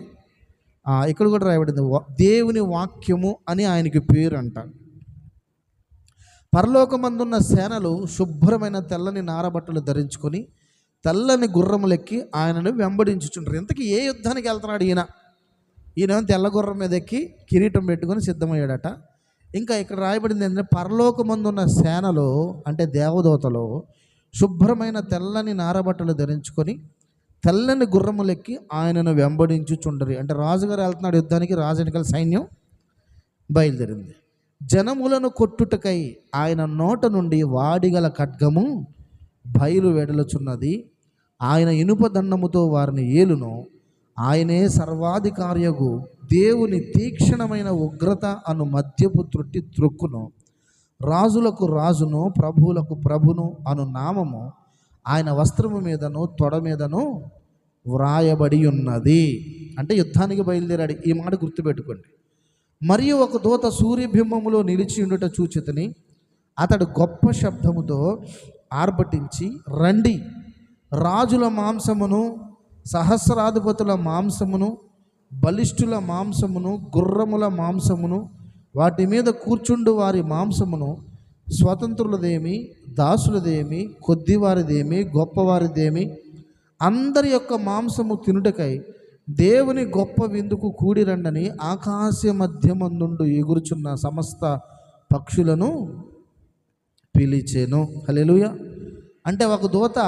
ఇక్కడ కూడా రాయబడింది దేవుని వాక్యము అని ఆయనకి పేరు అంట. పరలోకమందున్న సేనలు శుభ్రమైన తెల్లని నారబట్టలు ధరించుకొని తెల్లని గుర్రములెక్కి ఆయనను వెంబడించుచుంటారు. ఇంతకీ ఏ యుద్ధానికి వెళ్తున్నాడు ఈయన తెల్ల గుర్రం మీద ఎక్కి కిరీటం పెట్టుకొని సిద్ధమయ్యాడట. ఇంకా ఇక్కడ రాయబడింది ఏంటంటే పరలోకమందున్న సేనలు అంటే దేవదూతలు శుభ్రమైన తెల్లని నారబట్టలు ధరించుకొని తెల్లని గుర్రములెక్కి ఆయనను వెంబడించుచుండరు. అంటే రాజుగారు వెళ్తున్నాడు యుద్ధానికి, రాజనికల సైన్యం బయలుదేరింది. జనములను కొట్టుటకై ఆయన నోట నుండి వాడిగల ఖడ్గము బయలు వెడలుచున్నది. ఆయన ఇనుప దండముతో వారిని ఏలును. ఆయనే సర్వాధికారియగు దేవుని తీక్షణమైన ఉగ్రత అను మద్యపు త్రొక్కును. రాజులకు రాజును ప్రభువులకు ప్రభును అను నామము ఆయన వస్త్రము మీదను తొడ మీదను వ్రాయబడి ఉన్నది. అంటే యుద్ధానికి బయలుదేరాడు. ఈ మాట గుర్తుపెట్టుకోండి. మరియు ఒక దూత సూర్యబింబములో నిలిచి ఉండుట చూచితిని. అతడు గొప్ప శబ్దముతో ఆర్భటించి, రండి, రాజుల మాంసమును సహస్రాధిపతుల మాంసమును బలిష్ఠుల మాంసమును గుర్రముల మాంసమును వాటి మీద కూర్చుండు వారి మాంసమును స్వతంత్రులదేమి దాసులదేమి కొద్దివారిదేమి గొప్పవారిదేమి అందరి యొక్క మాంసము తినుటకై దేవుని గొప్ప విందుకు కూడిరండని ఆకాశ మధ్యమందుండు ఎగురుచున్న సమస్త పక్షులను పిలిచెను. హల్లెలూయా. అంటే ఒక దూత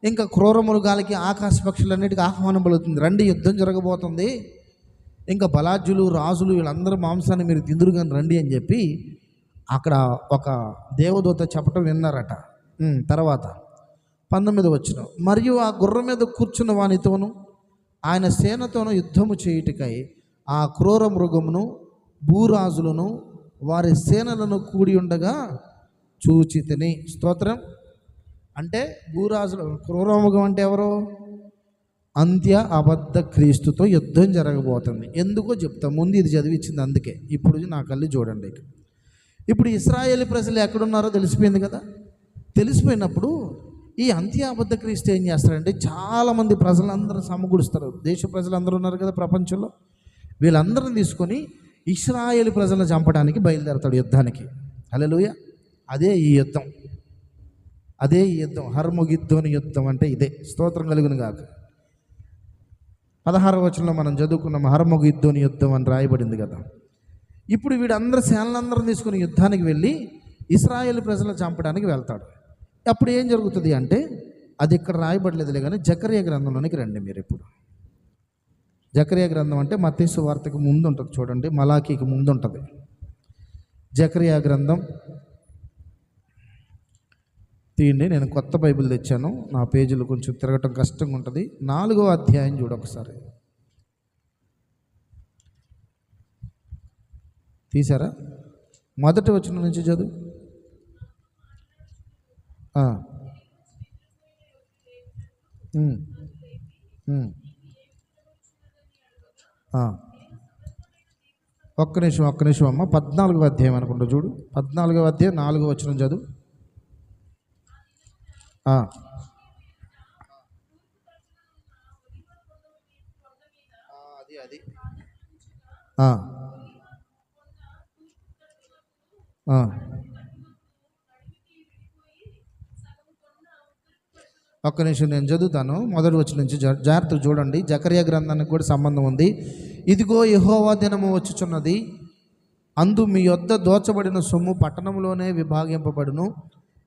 ఇంకా క్రూర మృగాలకి ఆకాశ పక్షులన్నిటికీ ఆహ్వానం పలుకుతుంది, రండి యుద్ధం జరగబోతుంది, ఇంకా బలాజ్యులు రాజులు వీళ్ళందరూ మాంసాన్ని మీరు తిందురు కానీ రండి అని చెప్పి అక్కడ ఒక దేవదూత చెప్పటం విన్నారట. తర్వాత 19వ వచనం. మరియు ఆ గుర్రం మీద కూర్చున్న వానితోనూ ఆయన సేనతోనూ యుద్ధము చేయుటకై ఆ క్రూర మృగమును భూరాజులను వారి సేనలను కూడి ఉండగా చూచితిని. స్తోత్రం. అంటే భూరాజులు, క్రూరముఖం అంటే ఎవరు? అంత్య అబద్ధ క్రీస్తుతో యుద్ధం జరగబోతుంది. ఎందుకో చెప్తా, ముందు ఇది చదివించింది అందుకే. ఇప్పుడు నా కళ్ళు చూడండి. ఇప్పుడు ఇశ్రాయేలు ప్రజలు ఎక్కడున్నారో తెలిసిపోయింది కదా. తెలిసిపోయినప్పుడు ఈ అంత్య అబద్ధ క్రీస్తు ఏం చేస్తారంటే చాలామంది ప్రజలందరూ సమకూడుస్తారు. దేశ ప్రజలందరూ ఉన్నారు కదా ప్రపంచంలో, వీళ్ళందరిని తీసుకొని ఇశ్రాయేలు ప్రజలను చంపడానికి బయలుదేరతాడు యుద్ధానికి. హల్లెలూయా. అదే ఈ యుద్ధం, అదే ఈ యుద్ధం. హర్మగిద్దోని యుద్ధం అంటే ఇదే. స్తోత్రం కలుగును గాక. 16వ వచనంలో మనం చదువుకున్నాం, హర్మగిద్దోని యుద్ధం అని రాయబడింది కదా. ఇప్పుడు వీడందరూ సేనలందరూ తీసుకుని యుద్ధానికి వెళ్ళి ఇశ్రాయేలు ప్రజలను చంపడానికి వెళ్తాడు. అప్పుడు ఏం జరుగుతుంది అంటే, అది ఇక్కడ రాయబడలేదులే కానీ జకర్యా గ్రంథంలోనికి రండి మీరు. ఇప్పుడు జకర్యా గ్రంథం అంటే మత్తయి సువార్తకు ముందు ఉంటుంది చూడండి, మలాకీకి ముందు ఉంటుంది. జకర్యా గ్రంథం తీయండి. నేను కొత్త బైబిల్ తెచ్చాను, నా పేజీలు కొంచెం తిరగటం కష్టంగా ఉంటుంది. 4వ అధ్యాయం చూడొకసారి. తీసారా? మొదటి వచనం నుంచి చదువు. ఒక్క నిమిషం అమ్మ. 14వ అధ్యాయం అనుకుంటా చూడు. 14వ అధ్యాయం 4వ వచనం చదువు. అది ఒక్క నిమిషం నేను చదువుతాను. మొదటి వచనం నుంచి జాగ్రత్తగా చూడండి. జకర్యా గ్రంథానికి కూడా సంబంధం ఉంది. ఇదిగో యెహోవా దినము వచ్చుచున్నది, అందు మీ యొద్ద దోచబడిన సొమ్ము పట్టణంలోనే విభాగింపబడును.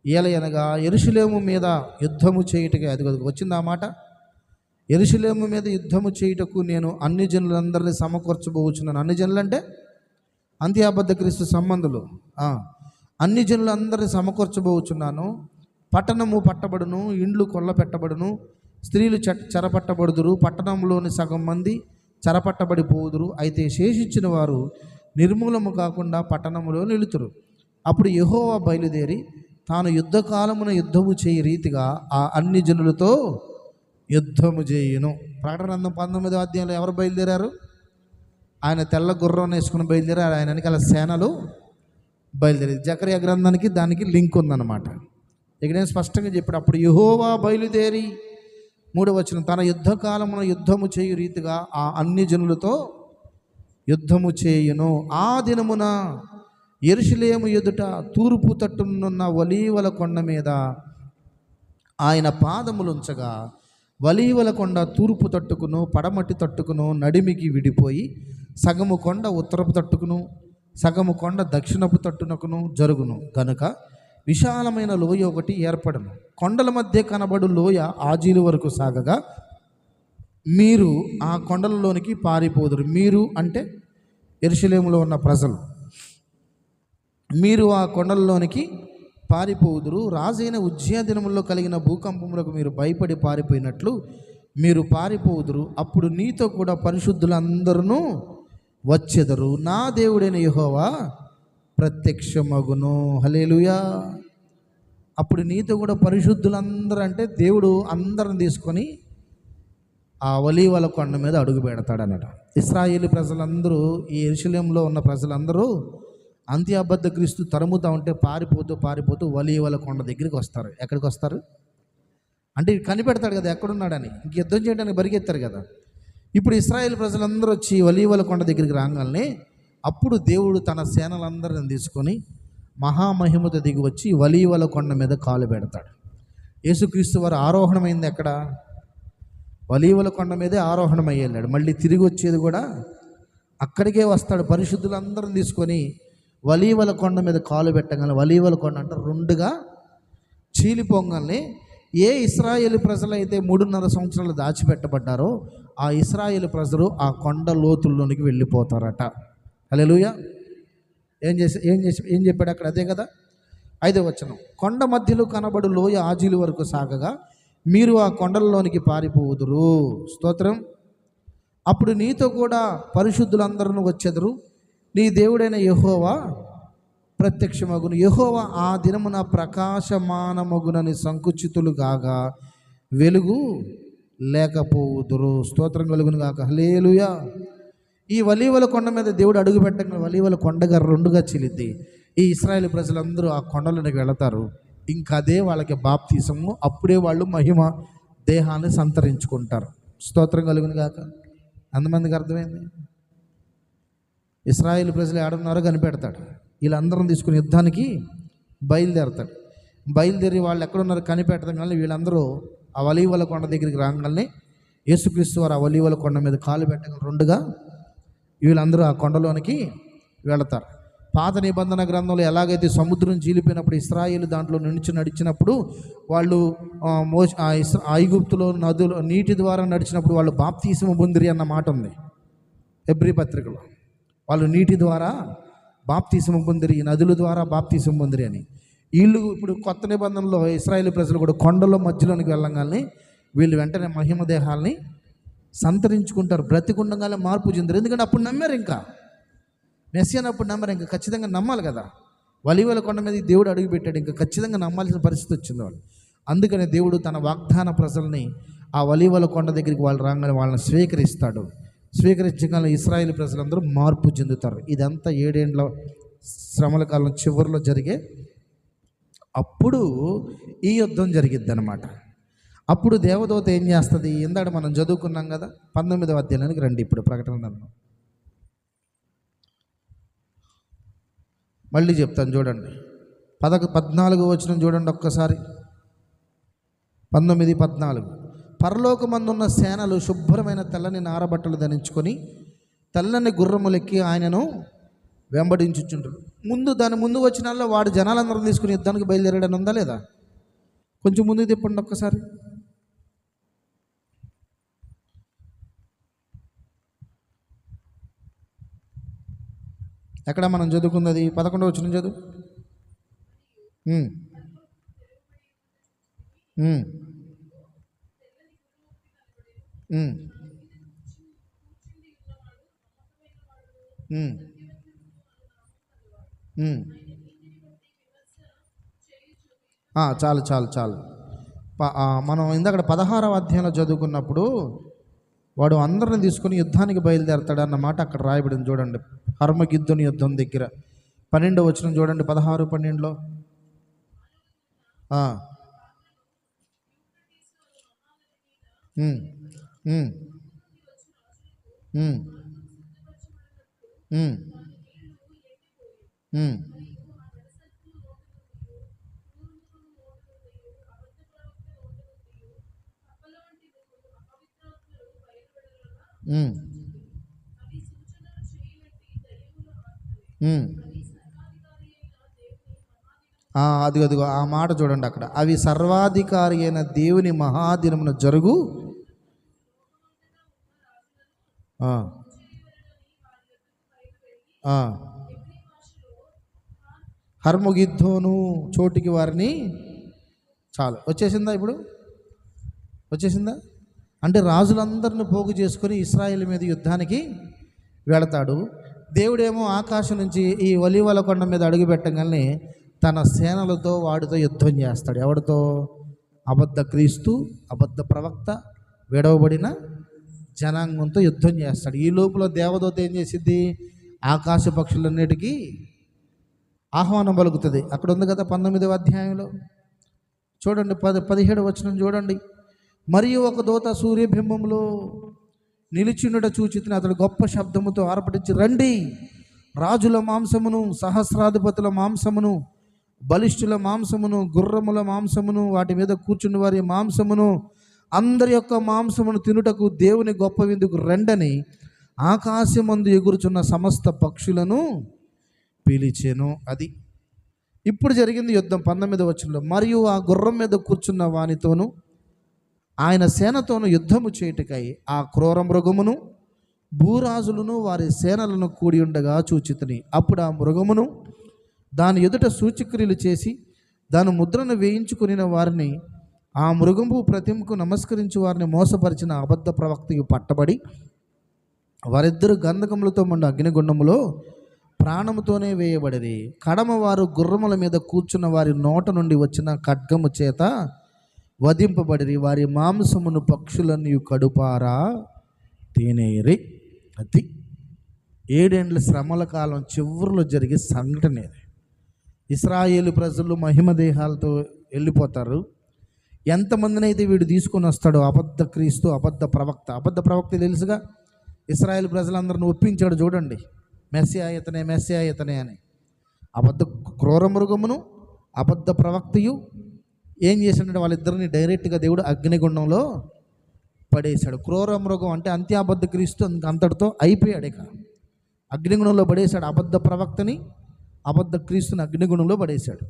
ఏలయనగా యెరూషలేము మీద యుద్ధము చేయుటకు, అది వచ్చింది ఆ మాట. యెరూషలేము మీద యుద్ధము చేయుటకు నేను అన్ని జనులందరినీ సమకూర్చబోచున్నాను. అన్ని జనులు అంటే అంత్య అబద్ధ క్రీస్తు సంబంధులు. అన్ని జనులందరినీ సమకూర్చబోచున్నాను. పట్టణము పట్టబడును, ఇండ్లు కొల్ల పెట్టబడును, స్త్రీలు చెరపట్టబడుదురు, పట్టణంలోని సగం మంది చెరపట్టబడిపోదురు. అయితే శేషించిన వారు నిర్మూలము కాకుండా పట్టణములో నిలుతురు. అప్పుడు యెహోవా బయలుదేరి తాను యుద్ధకాలమున యుద్ధము చేయి రీతిగా ఆ అన్ని జనులతో యుద్ధము చేయును. ప్రకటన గ్రంథం 19వ అధ్యాయంలో ఎవరు బయలుదేరారు? ఆయన తెల్ల గుర్రం వేసుకుని బయలుదేరారు. ఆయన వెనకాల సేనలు బయలుదేరారు. జకర్యా గ్రంథానికి దానికి లింక్ ఉందన్నమాట. ఇక్కడ నేను స్పష్టంగా చెప్పాడు. అప్పుడు యెహోవా బయలుదేరి, 3వ వచనం, తన యుద్ధకాలమున యుద్ధము చేయు రీతిగా ఆ అన్ని జనులతో యుద్ధము చేయును. ఆ దినమున యెరూషలేము ఎదుట తూర్పు తట్టునున్న ఒలీవల కొండ మీద ఆయన పాదములుంచగా, ఒలీవల కొండ తూర్పు తట్టుకును పడమటి తట్టుకును నడిమికి విడిపోయి సగము కొండ ఉత్తరపు తట్టుకును సగము కొండ దక్షిణపు తట్టునకును జరుగును. కనుక విశాలమైన లోయ ఒకటి ఏర్పడను. కొండల మధ్య కనబడు లోయ ఆజీలు వరకు సాగగా మీరు ఆ కొండలలోనికి పారిపోదురు. మీరు అంటే యెరూషలేములో ఉన్న ప్రజలు. మీరు ఆ కొండలలోనికి పారిపోదురు. రాజైన ఉజ్జియా దినముల్లో కలిగిన భూకంపములకు మీరు భయపడి పారిపోయినట్లు మీరు పారిపోదురు. అప్పుడు నీతో కూడా పరిశుద్ధులందరూ వచ్చెదరు. నా దేవుడైన యెహోవా ప్రత్యక్షమగును. హల్లెలూయా. అప్పుడు నీతో కూడా పరిశుద్ధులందరూ అంటే దేవుడు అందరిని తీసుకొని ఆ ఒలీవల కొండ మీద అడుగు పెడతాడన్నట. ఇశ్రాయేలు ప్రజలందరూ, ఈ యెరూషలేములో ఉన్న ప్రజలందరూ అంత్య అబద్ధ క్రీస్తు తరుముతూ ఉంటే పారిపోతూ ఒలీవల కొండ దగ్గరికి వస్తారు. ఎక్కడికి వస్తారు అంటే కనిపెడతాడు కదా ఎక్కడున్నాడని. ఇంక యుద్ధం చేయడానికి బరిగెత్తారు కదా. ఇప్పుడు ఇశ్రాయేలు ప్రజలందరూ వచ్చి ఒలీవల కొండ దగ్గరికి రాగానే అప్పుడు దేవుడు తన సేనలందరిని తీసుకొని మహామహిమతో దిగి వచ్చి ఒలీవల కొండ మీద కాలు పెడతాడు. యేసుక్రీస్తు వారు ఆరోహణమైంది ఎక్కడ? ఒలీవల కొండ మీదే ఆరోహణమై వెళ్ళాడు. మళ్ళీ తిరిగి వచ్చేది కూడా అక్కడికే వస్తాడు. పరిశుద్ధులందరిని తీసుకొని ఒలీవల కొండ మీద కాలు పెట్టగానే, ఒలీవల కొండ అంటే రెండుగా చీలిపోగానే ఏ ఇశ్రాయేలు ప్రజలైతే 3.5 సంవత్సరాలు దాచిపెట్టబడ్డారో ఆ ఇశ్రాయేలు ప్రజలు ఆ కొండ లోతుల్లోనికి వెళ్ళిపోతారట. హల్లెలూయా. ఏం చెప్పాడు అక్కడ? అదే కదా 5వ వచనం. కొండ మధ్యలో కనబడు లోయ ఆజీలు వరకు సాగగా మీరు ఆ కొండలలోనికి పారిపోదురు. స్తోత్రం. అప్పుడు నీతో కూడా పరిశుద్ధులందరూ వచ్చెదరు. నీ దేవుడైన యెహోవా ప్రత్యక్షమగును. యెహోవా ఆ దినమున ప్రకాశమానమగునని సంకుచితులు కాగా వెలుగు లేకపోవుదురు. స్తోత్రం కలుగును గాక. హల్లెలూయా. ఈ ఒలీవల కొండ మీద దేవుడు అడుగు పెట్టగా ఒలీవల కొండగా రెండుగా చీలిద్ది. ఈ ఇశ్రాయేలు ప్రజలందరూ ఆ కొండలోకి వెళతారు. ఇంకా అదే వాళ్ళకి బాప్తిసము. అప్పుడే వాళ్ళు మహిమ దేహాన్ని సంతరించుకుంటారు. స్తోత్రం కలుగును గాక. అంతమందికి అర్థమైంది. ఇశ్రాయేలు ప్రజలు ఏడున్నారో కనిపెడతాడు. వీళ్ళందరం తీసుకుని యుద్ధానికి బయలుదేరతాడు. బయలుదేరి వాళ్ళు ఎక్కడున్నారో కనిపెడతాం. కానీ వీళ్ళందరూ ఆ ఒలీవల కొండ దగ్గరికి రాగానే యేసుక్రీస్తు వారు ఆ ఒలీవల కొండ మీద కాలు పెట్టగా రెండుగా వీళ్ళందరూ ఆ కొండలోనికి వెళతారు. పాత నిబంధన గ్రంథంలో ఎలాగైతే సముద్రం చీలిపోయినప్పుడు ఇశ్రాయేలు దాంట్లో నడిచినప్పుడు వాళ్ళు ఐగుప్తులో నదులు నీటి ద్వారా నడిచినప్పుడు వాళ్ళు బాప్తిస్మం పొందిరి అన్న మాట ఉంది హెబ్రీ పత్రికలో. వాళ్ళు నీటి ద్వారా బాప్తిస్మం పొందిరి, నదుల ద్వారా బాప్తిస్మం పొందిరి అని. వీళ్ళు ఇప్పుడు కొత్త నిబంధనలో ఇశ్రాయేలు ప్రజలు కూడా కొండల మధ్యలోనికి వెళ్ళగానే వీళ్ళు వెంటనే మహిమ దేహాల్ని సంతరించుకుంటారు. బ్రతికుండగానే మార్పు చెందారు. ఎందుకంటే అప్పుడు నమ్మారు. ఇంకా మెస్సియాని అప్పుడు నమ్మారు. ఇంకా ఖచ్చితంగా నమ్మాలి కదా. ఒలీవల కొండ మీద దేవుడు అడుగుపెట్టాడు. ఇంకా ఖచ్చితంగా నమ్మాల్సిన పరిస్థితి వచ్చింది వాళ్ళు. అందుకనే దేవుడు తన వాగ్దాన ప్రజల్ని ఆ ఒలీవల కొండ దగ్గరికి వాళ్ళు రాగానే వాళ్ళని స్వీకరిస్తాడు. స్వీకరించగల ఇశ్రాయేలు ప్రజలందరూ మార్పు చెందుతారు. ఇదంతా 7 ఏండ్ల శ్రమల కాలం చివరిలో జరిగే అప్పుడు ఈ యుద్ధం జరిగిద్ది అనమాట. అప్పుడు దేవదూత ఏం చేస్తుంది? ఇందాక మనం చదువుకున్నాం కదా, 19వ అధ్యాయానికి రండి. ఇప్పుడు ప్రకటన మళ్ళీ చెప్తాను చూడండి. 14వ వచనం చూడండి ఒక్కసారి. 19:14. పరలోకమందున్న సేనలు శుభ్రమైన తెల్లని నారబట్టలు ధరించుకొని తెల్లని గుర్రములెక్కి ఆయనను వెంబడించుచుంటారు. దాని ముందు వచ్చినాల్లో వాడు జనాలందరూ తీసుకుని యుద్ధానికి బయలుదేరాడని ఉందా లేదా? కొంచెం ముందు తిప్పండి ఒక్కసారి. ఎక్కడ మనం చదువుకున్నది? 11వ వచనం చదువు. చాలు చాలు చాలు. మనం ఇందాక 16వ అధ్యాయంలో చదువుకున్నప్పుడు వాడు అందరిని తీసుకుని యుద్ధానికి బయలుదేరతాడు అన్నమాట అక్కడ రాయబడింది చూడండి. హర్మగిద్దుని యుద్ధం దగ్గర 12వ వచనం చూడండి. 16, 12లో అదిగో ఆ మాట చూడండి అక్కడ. అవి సర్వాధికారి అయిన దేవుని మహాదినమున జరుగు హర్మగిద్దోను చోటికి వారిని. చాలు. వచ్చేసిందా? ఇప్పుడు వచ్చేసిందా? అంటే రాజులందరిని పోగు చేసుకొని ఇశ్రాయేలు మీద యుద్ధానికి వెళతాడు. దేవుడేమో ఆకాశం నుంచి ఈ ఒలీవల కొండ మీద అడుగు పెట్టగానే తన సేనలతో వాడితో యుద్ధం చేస్తాడు. ఎవరితో? అబద్ధ క్రీస్తు, అబద్ధ ప్రవక్త, విడవబడిన జనాంగంతో యుద్ధం చేస్తాడు. ఈ లోపల దేవదూత ఏం చేసిద్ది? ఆకాశ పక్షులన్నిటికీ ఆహ్వానం పలుకుతుంది. అక్కడ ఉంది కదా 19వ అధ్యాయంలో చూడండి. 17వ వచనం చూడండి. మరియు ఒక దూత సూర్యబింబంలో నిలిచినుట చూచితిని. అతడు గొప్ప శబ్దముతో ఆర్భటించి, రండి, రాజుల మాంసమును, సహస్రాధిపతుల మాంసమును, బలిష్ఠుల మాంసమును, గుర్రముల మాంసమును, వాటి మీద కూర్చుని వారి మాంసమును, అందరి యొక్క మాంసమును తినుటకు దేవుని గొప్ప విందుకు రండని ఆకాశమందు ఎగురుచున్న సమస్త పక్షులను పిలిచెను. అది ఇప్పుడు జరిగింది యుద్ధం. 19వ వచనంలో, మరియు ఆ గుర్రం మీద కూర్చున్న వానితోను ఆయన సేనతోను యుద్ధము చేయుటకై ఆ క్రూర మృగమును భూరాజులను వారి సేనలను కూడి ఉండగా చూచితిని. అప్పుడు ఆ మృగమును దాని ఎదుట సూచక్రియలు చేసి దాని ముద్రను వేయించుకుని వారిని, ఆ మృగము ప్రతిమకు నమస్కరించి వారిని మోసపరిచిన అబద్ధ ప్రవక్తకి పట్టబడి వారిద్దరు గంధకములతో మండు అగ్నిగుండములో ప్రాణముతోనే వేయబడిరి. కడమవారు గుర్రముల మీద కూర్చున్న వారి నోట నుండి వచ్చిన ఖడ్గము చేత వధింపబడిరి. వారి మాంసమును పక్షులన్నీ కడుపారా తినేరి. అది 7 ఏండ్ల శ్రమల కాలం చివరిలో జరిగే సంఘటన ఇది. ఇశ్రాయేలు ప్రజలు మహిమ దేహాలతో వెళ్ళిపోతారు. ఎంతమందిని అయితే వీడు తీసుకొని వస్తాడో, అబద్ధ క్రీస్తు, అబద్ధ ప్రవక్త తెలుసుగా, ఇశ్రాయేలు ప్రజలందరిని ఒప్పించాడు. చూడండి, మెస్సియా ఇతనే అని. అబద్ధ క్రూర మృగమును అబద్ధ ప్రవక్తయు ఏం చేశాడంటే వాళ్ళిద్దరిని డైరెక్ట్గా దేవుడు అగ్నిగుండంలో పడేశాడు. క్రూర మృగం అంటే అబద్ధ క్రీస్తు అంతటితో అయిపోయాడు. ఇక అగ్నిగుణంలో పడేశాడు. అబద్ధ ప్రవక్తని, అబద్ధ క్రీస్తుని అగ్నిగుణంలో పడేశాడు.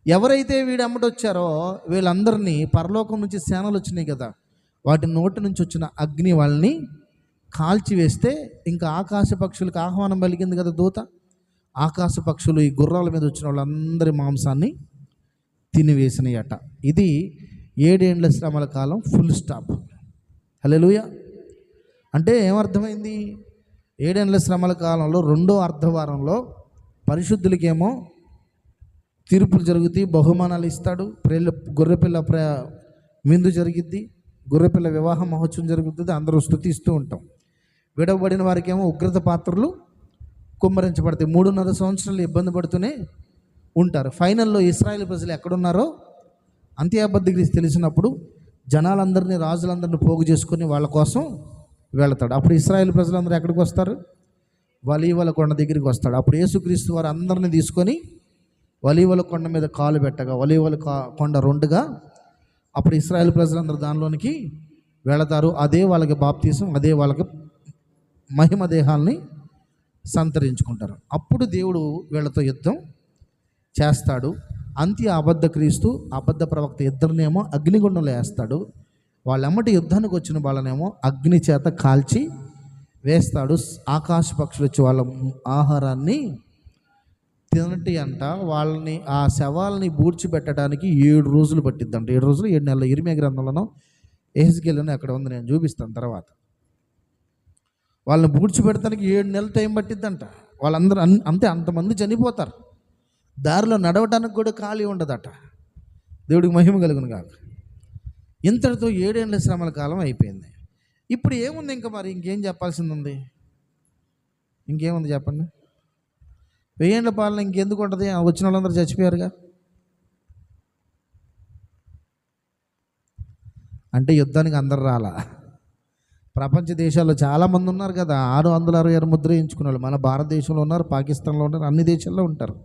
ఎవరైతే వీడు వచ్చారో వీళ్ళందరినీ పరలోకం నుంచి సేనలు వచ్చినాయి కదా, వాటి నోటి నుంచి వచ్చిన అగ్ని వాళ్ళని కాల్చివేస్తే ఇంకా ఆకాశ పక్షులకు ఆహ్వానం పలికింది కదా దూత. ఆకాశ పక్షులు ఈ గుర్రాల మీద వచ్చిన వాళ్ళందరి మాంసాన్ని తినివేసినాయట. ఇది 7 ఏండ్ల శ్రమల కాలం, ఫుల్ స్టాప్. హల్లెలూయా. అంటే ఏమర్థమైంది? 7 ఏండ్ల శ్రమల కాలంలో రెండో అర్ధవారంలో పరిశుద్ధులకేమో తీర్పులు జరుగుతాయి, బహుమానాలు ఇస్తాడు. గొర్రెపిల్ల విందు జరిగిద్ది, గొర్రెపిల్ల వివాహ మహోత్సవం జరుగుతుంది, అందరూ స్తుతిస్తూ ఉంటాం. విడవబడిన వారికి ఏమో ఉగ్రత పాత్రలు కుమ్మరించబడతాయి. 3.5 సంవత్సరాలు ఇబ్బంది పడుతూనే ఉంటారు. ఫైనల్లో ఇశ్రాయేల్ ప్రజలు ఎక్కడున్నారో అబద్ధ క్రీస్తు తెలిసినప్పుడు జనాలందరినీ, రాజులందరినీ పోగు చేసుకొని వాళ్ళ కోసం వెళతాడు. అప్పుడు ఇశ్రాయేల్ ప్రజలందరూ ఎక్కడికి వస్తారు? ఒలీవల కొండ దగ్గరికి వస్తాడు. అప్పుడు యేసుక్రీస్తు వారు అందరినీ తీసుకొని ఒలీవల కొండ మీద కాలు పెట్టగా ఒలీవల కొండ 2గా అప్పుడు ఇశ్రాయేల్ ప్రజలందరూ దానిలోనికి వెళతారు. అదే వాళ్ళకి బాప్తీసం, అదే వాళ్ళకి మహిమ దేహాల్ని సంతరించుకుంటారు. అప్పుడు దేవుడు వీళ్ళతో యుద్ధం చేస్తాడు. అబద్ధ క్రీస్తు, అబద్ధ ప్రవక్త ఇద్దరినేమో అగ్నిగుండంలో వేస్తాడు. వాళ్ళెమ్మటి యుద్ధానికి వచ్చిన వాళ్ళనేమో అగ్ని చేత కాల్చి వేస్తాడు. ఆకాశ పక్షులు వచ్చి వాళ్ళ ఆహారాన్ని తినటి అంట. వాళ్ళని, ఆ శవాలని పూడ్చిపెట్టడానికి 7 రోజులు పట్టిద్దంట. 7 రోజులు 7 నెలలు. ఇర్మియా గ్రంథంలోనో ఎహెజ్కేలులోనో అక్కడ ఉంది, నేను చూపిస్తాను తర్వాత. వాళ్ళని పూడ్చిపెట్టడానికి 7 నెలలు టైం పట్టిద్దంట. వాళ్ళందరూ అంతమంది చనిపోతారు. దారిలో నడవడానికి కూడా ఖాళీ ఉండదట. దేవుడికి మహిమ కలుగును గాక. ఇంతటితో 7 ఏండ్ల శ్రమల కాలం అయిపోయింది. ఇప్పుడు ఏముంది? ఇంకా మరి ఇంకేం చెప్పాల్సింది ఉంది? ఇంకేముంది చెప్పండి? 1000 ఏండ్ల పాలన ఇంకెందుకు ఉంటుంది? వచ్చిన వాళ్ళందరూ చచ్చిపోయారుగా. అంటే యుద్ధానికి అందరు రాలా. ప్రపంచ దేశాల్లో చాలామంది ఉన్నారు కదా, 666 ముద్ర వేయించుకున్న వాళ్ళు. మన భారతదేశంలో ఉన్నారు, పాకిస్తాన్లో ఉన్నారు, అన్ని దేశాల్లో ఉంటారు.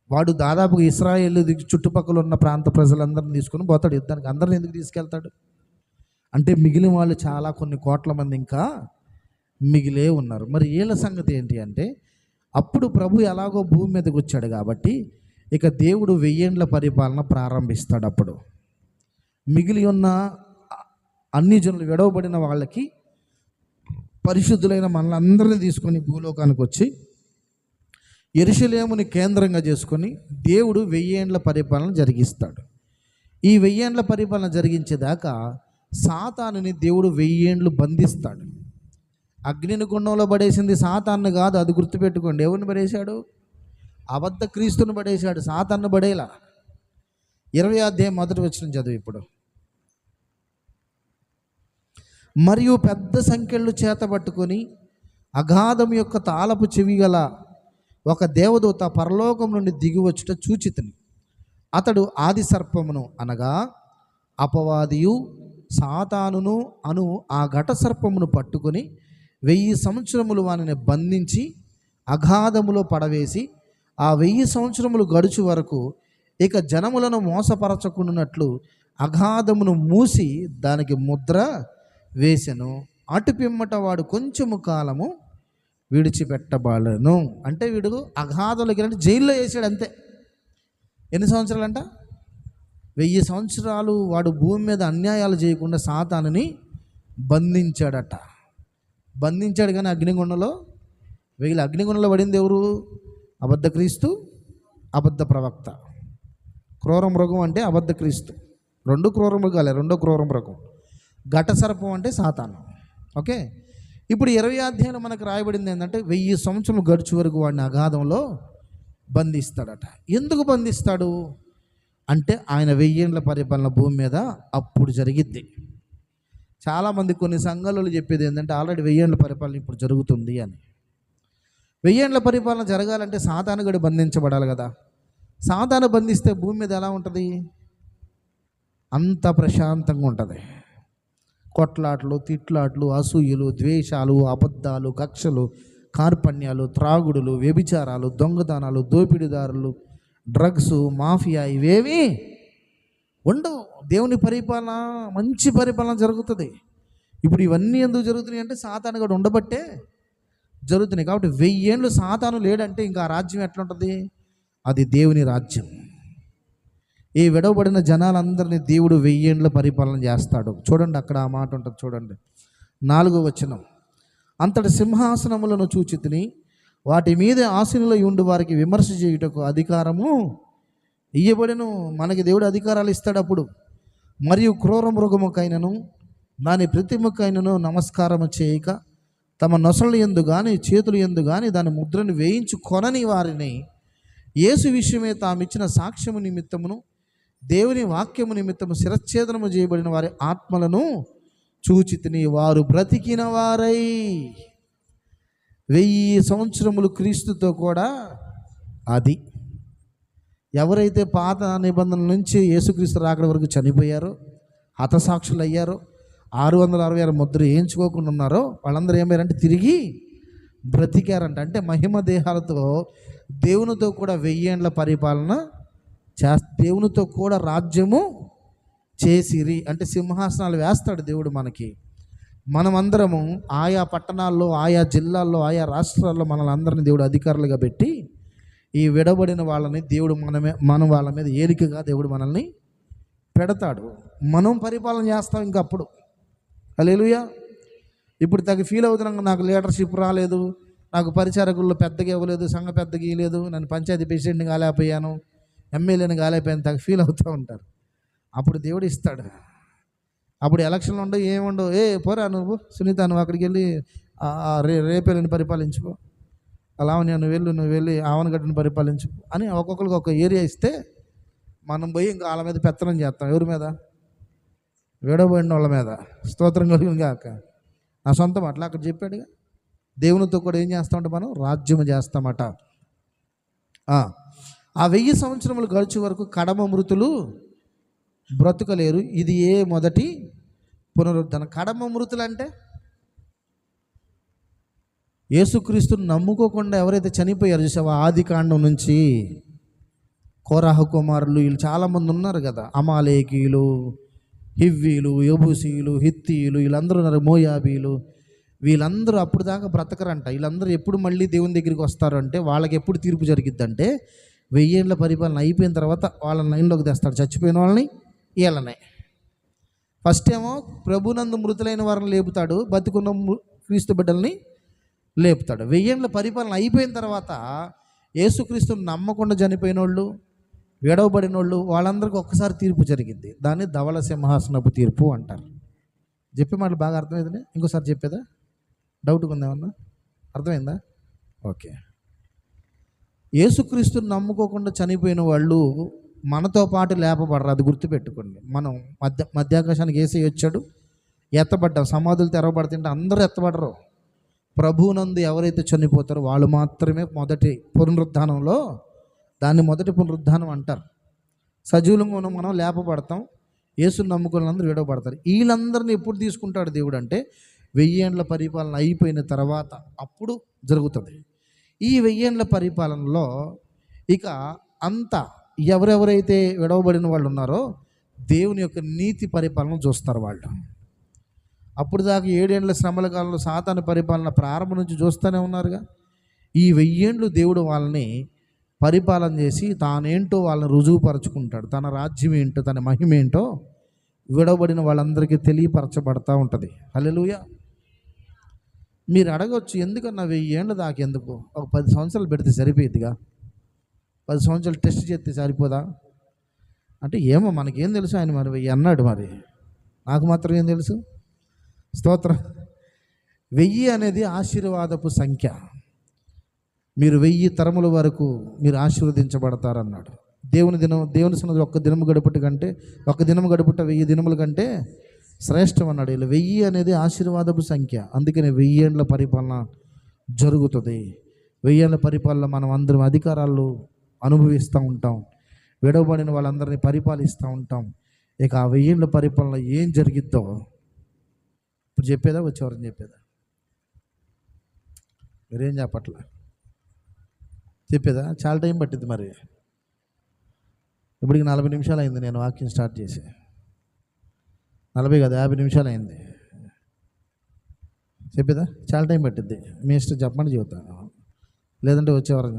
వాడు దాదాపుగా ఇశ్రాయేల్ చుట్టుపక్కల ఉన్న ప్రాంత ప్రజలందరిని తీసుకొని పోతాడు యుద్ధానికి. అందరిని ఎందుకు తీసుకెళ్తాడు అంటే మిగిలిన వాళ్ళు చాలా కొన్ని కోట్ల మంది ఇంకా మిగిలే ఉన్నారు. మరి వీళ్ళ సంగతి ఏంటి అంటే, అప్పుడు ప్రభు ఎలాగో భూమి మీదకి వచ్చాడు కాబట్టి ఇక దేవుడు 1000 ఏండ్ల పరిపాలన ప్రారంభిస్తాడు. అప్పుడు మిగిలి ఉన్న అన్ని జనులు, విడవబడిన వాళ్ళకి, పరిశుద్ధులైన మనలందరినీ తీసుకొని భూలోకానికి వచ్చి యెరూషలేముని కేంద్రంగా చేసుకొని దేవుడు 1000 ఏండ్ల పరిపాలన జరిగిస్తాడు. ఈ 1000 ఏండ్ల పరిపాలన జరిగించేదాకా సాతానుని దేవుడు 1000 ఏండ్లు బంధిస్తాడు. అగ్నిని గుండంలో పడేసింది సాతాన్ని కాదు, అది గుర్తుపెట్టుకోండి. ఎవరిని పడేశాడు? అబద్ధ క్రీస్తుని పడేశాడు, సాతాన్ని పడేలా. 20వ అధ్యాయం 1వ వచనం చదువు ఇప్పుడు. మరియు పెద్ద సంఖ్యలు చేతబట్టుకొని అగాధం యొక్క తాళపు చెవి గల ఒక దేవదూత పరలోకం నుండి దిగివచ్చుట చూచితిని. అతడు ఆది సర్పమును అనగా అపవాదియు సాతానును అను ఆ ఘట సర్పమును పట్టుకొని 1000 సంవత్సరములు వానిని బంధించి అగాధములో పడవేసి ఆ 1000 సంవత్సరములు గడుచు వరకు ఇక జనములను మోసపరచకుండానట్లు అగాధమును మూసి దానికి ముద్ర వేసెను. అటు పిమ్మట వాడు కొంచెము కాలము విడిచిపెట్టబడను. అంటే వీడు అగాధంలోకి అంటే జైల్లో వేసాడు అంతే. ఎన్ని సంవత్సరాలు అంట? 1000 సంవత్సరాలు వాడు భూమి మీద అన్యాయాలు చేయకుండా సాతానుని బంధించాడట. బంధించాడు కానీ అగ్నిగుండంలో వీళ్ళు అగ్నిగుండంలో పడింది ఎవరు? అబద్ధ క్రీస్తు, అబద్ధ ప్రవక్త. క్రూర మృగం అంటే అబద్ధ క్రీస్తు. 2 క్రూర మృగాలే. 2వ క్రూర మృగం ఘట సర్పం అంటే సాతాను. ఓకే, ఇప్పుడు 20 అధ్యాయంలో మనకు రాయబడింది ఏంటంటే 1000 సంవత్సరం గడిచే వరకు వాడిని అగాధంలో బంధిస్తాడట. ఎందుకు బంధిస్తాడు అంటే ఆయన 1000 ఏళ్ళ పరిపాలన భూమి మీద అప్పుడు జరిగిద్ది. చాలామంది కొన్ని సంఘాలలో చెప్పేది ఏంటంటే ఆల్రెడీ 1000 ఏళ్ళ పరిపాలన ఇప్పుడు జరుగుతుంది అని. 1000 ఏళ్ళ పరిపాలన జరగాలంటే సాతానుగాడు బంధించబడాలి కదా. సాతాను బంధిస్తే భూమి మీద ఎలా ఉంటుంది? అంత ప్రశాంతంగా ఉంటుంది. కొట్లాట్లు, తిట్లాట్లు, అసూయలు, ద్వేషాలు, అబద్ధాలు, కక్షలు, కార్పణ్యాలు, త్రాగుడులు, వ్యభిచారాలు, దొంగతనాలు, దోపిడీదారులు, డ్రగ్స్, మాఫియా ఇవేవి ఉండవు. దేవుని పరిపాలన, మంచి పరిపాలన జరుగుతుంది. ఇప్పుడు ఇవన్నీ ఎందుకు జరుగుతున్నాయి అంటే సాతాను కూడా ఉండబట్టే జరుగుతున్నాయి. కాబట్టి 1000 ఏళ్ళు సాతాను లేడంటే ఇంకా ఆ రాజ్యం ఎట్లుంటుంది? అది దేవుని రాజ్యం. ఈ విడవబడిన జనాలందరినీ దేవుడు 1000 ఏళ్ళ పరిపాలన చేస్తాడు. చూడండి అక్కడ ఆ మాట ఉంటుంది, చూడండి 4వ వచనం. అంతటి సింహాసనములను చూచితిని, వాటి మీద ఆసీనులై ఉండి వారికి విమర్శ చేయుటకు అధికారము ఇయ్యబడెను. మనకి దేవుడు అధికారాలు ఇస్తాడు అప్పుడు. మరియు క్రూర మృగముకైనను దాని ప్రతిమకైనను నమస్కారము చేయక తమ నొసలు యందు కానీ చేతులు యందు కానీ దాని ముద్రను వేయించు కొనని వారిని యేసు విషయమే తామిచ్చిన సాక్ష్యము నిమిత్తమును దేవుని వాక్యము నిమిత్తము శిరచ్ఛేదనము చేయబడిన వారి ఆత్మలను చూచితిని. వారు బ్రతికిన వారై 1000 సంవత్సరములు క్రీస్తుతో కూడా. అది ఎవరైతే పాత నిబంధనల నుంచి యేసుక్రీస్తు రాకడ వరకు చనిపోయారో, హతసాక్షులు అయ్యారో, 666 ముద్ర వేయించుకోకుండా ఉన్నారో వాళ్ళందరూ ఏమయ్యారంటే తిరిగి బ్రతికారంట. అంటే మహిమ దేహాలతో దేవునితో కూడా 1000 ఏళ్ళ పరిపాలన దేవునితో కూడా రాజ్యము చేసిరి. అంటే సింహాసనాలు వేస్తాడు దేవుడు మనకి. మనమందరము ఆయా పట్టణాల్లో, ఆయా జిల్లాల్లో, ఆయా రాష్ట్రాల్లో మనల్ని అందరినీ దేవుడు అధికారులుగా పెట్టి ఈ విడబడిన వాళ్ళని దేవుడు మనం వాళ్ళ మీద ఏలికగా దేవుడు మనల్ని పెడతాడు. మనం పరిపాలన చేస్తాం. ఇంకప్పుడు హల్లెలూయా. ఇప్పుడు తగ్గ ఫీల్ అవుతున్నాం, నాకు లీడర్షిప్ రాలేదు, నాకు పరిచారకుల్లో పెద్దగా ఇవ్వలేదు, సంఘ పెద్దగా ఇవ్వలేదు, నన్ను పంచాయతీ ప్రెసిడెంట్ని కాలేకపోయాను, ఎమ్మెల్యేని కాలేకపోయాను, తగ్గ ఫీల్ అవుతూ ఉంటారు. అప్పుడు దేవుడు ఇస్తాడు. అప్పుడు ఎలక్షన్లు ఉండవు, ఏముండవు. పోరా నువ్వు సునీత, నువ్వు అక్కడికి వెళ్ళి రేపేళ్ళని పరిపాలించుకో, అలావని నువ్వు వెళ్ళి ఆవనగడ్డని పరిపాలించుకో అని ఒక్కొక్కరికి ఒక ఏరియా ఇస్తే మనం పోయి ఇంకా వాళ్ళ మీద పెత్తనం చేస్తాం. ఎవరి మీద? విడబడిన వాళ్ళ మీద. స్తోత్రం కలిగిన కాక. నా సొంతం అట్లా అక్కడ చెప్పాడుగా. దేవునితో కూడా ఏం చేస్తామంటే మనం రాజ్యం చేస్తామట. ఆ 1000 సంవత్సరములు గడిచే వరకు కడమ మృతులు బ్రతుకలేరు. ఇది మొదటి పునరుద్ధరణ. కడమ మృతులు అంటే యేసుక్రీస్తుని నమ్ముకోకుండా ఎవరైతే చనిపోయారు చూసావా, ఆది కాండం నుంచి కోరాహు కుమారులు వీళ్ళు చాలామంది ఉన్నారు కదా, అమాలేకీలు, హివ్వీలు, యెబూసీయులు, హిత్తీయులు, వీళ్ళందరూ ఉన్నారు, మోయాబీలు. వీళ్ళందరూ అప్పుడు దాకా బ్రతకరంట. వీళ్ళందరూ ఎప్పుడు మళ్ళీ దేవుని దగ్గరికి వస్తారంటే వాళ్ళకి ఎప్పుడు తీర్పు జరిగిద్దంటే 1000 ఏళ్ళ పరిపాలన అయిపోయిన తర్వాత వాళ్ళని లైన్లోకి తెస్తాడు. చచ్చిపోయిన వాళ్ళని వీళ్ళనే. ఫస్ట్ ఏమో ప్రభునందు మృతులైన వారిని లేపుతాడు, బతికున్న క్రీస్తు బిడ్డల్ని లేపుతాడు. 1000 ఏళ్ళ పరిపాలన అయిపోయిన తర్వాత యేసుక్రీస్తుని నమ్మకుండా చనిపోయిన వాళ్ళు, విడవబడిన వాళ్ళు, వాళ్ళందరికీ ఒక్కసారి తీర్పు జరిగింది. దాన్ని ధవళ సింహాసనపు తీర్పు అంటారు. చెప్పే మాటలు బాగా అర్థమైంది. ఇంకోసారి చెప్పేదా? డౌట్గా ఉందేమన్నా? అర్థమైందా? ఓకే. యేసుక్రీస్తుని నమ్ముకోకుండా చనిపోయిన వాళ్ళు మనతో పాటు లేపబడరు. అది గుర్తుపెట్టుకోండి. మనం మధ్యాకాశానికి యేసయ్య వచ్చాడు, ఎత్తబడ్డాం, సమాధులు తెరవబడుతుంటే అందరూ ఎత్తబడరు. ప్రభువునందు ఎవరైతే చనిపోతారో వాళ్ళు మాత్రమే మొదటి పునరుద్ధానంలో, దాన్ని మొదటి పునరుద్ధానం అంటారు. సజీవులంగా మనం లేపబడతాం, యేసుని నమ్ముకున్న అందరూ విడవబడతారు. వీళ్ళందరినీ ఎప్పుడు తీసుకుంటాడు దేవుడు అంటే 1000 ఏళ్ళ పరిపాలన అయిపోయిన తర్వాత అప్పుడు జరుగుతుంది. ఈ 1000 ఏళ్ళ పరిపాలనలో ఇక అంతా ఎవరెవరైతే విడవబడిన వాళ్ళు ఉన్నారో దేవుని యొక్క నీతి పరిపాలన చూస్తారు వాళ్ళు. అప్పుడు దాకా 7 ఏళ్ళ శ్రమల కాలంలో సాతాను పరిపాలన ప్రారంభం నుంచి చూస్తూనే ఉన్నారుగా. ఈ 1000 ఏళ్ళు దేవుడు వాళ్ళని పరిపాలన చేసి తానేంటో వాళ్ళని రుజువుపరచుకుంటాడు. తన రాజ్యం ఏంటో, తన మహిమ ఏంటో విడవబడిన వాళ్ళందరికీ తెలియపరచబడతా ఉంటుంది. హల్లెలూయా. మీరు అడగవచ్చు, ఎందుకన్నా 1000 ఏళ్ళ దాకా ఎందుకు? ఒక 10 సంవత్సరాలు పెడితే సరిపోయిద్దిగా, 10 సంవత్సరాలు టెస్ట్ చేస్తే సరిపోదా అంటే, ఏమో మనకేం తెలుసు, ఆయన మరి 1000 అన్నాడు, మరి నాకు మాత్రం ఏం తెలుసు. స్తోత్రం. 1000 అనేది ఆశీర్వాదపు సంఖ్య. మీరు 1000 తరముల వరకు మీరు ఆశీర్వదించబడతారన్నాడు. దేవుని సన్నిధిలో ఒక్క దినము గడుపుట కంటే, ఒక దినము గడుపుట 1000 దినముల కంటే శ్రేష్టం అన్నాడు. ఇలా 1000 అనేది ఆశీర్వాదపు సంఖ్య. అందుకని 1000 ఏండ్ల పరిపాలన జరుగుతుంది. 1000 ఏళ్ళ పరిపాలన మనం అందరం అధికారాలు అనుభవిస్తూ ఉంటాం. విడవబడిన వాళ్ళందరినీ పరిపాలిస్తూ ఉంటాం. ఇక ఆ 1000 ఏళ్ళ పరిపాలన ఏం జరిగిద్దో ఇప్పుడు చెప్పేదా, వచ్చేవారని చెప్పేదా? మీరేం చెప్పట్లే, చెప్పేదా? చాలా టైం పట్టింది. మరి ఇప్పటికి 40 నిమిషాలు అయింది నేను వాక్యం స్టార్ట్ చేసి. 40 కాదు, 50 నిమిషాలు అయింది. చెప్పేదా? చాలా టైం పట్టిద్ది. మీ ఇష్టం, చెప్పమని చెబుతాను. లేదంటే వచ్చేవారు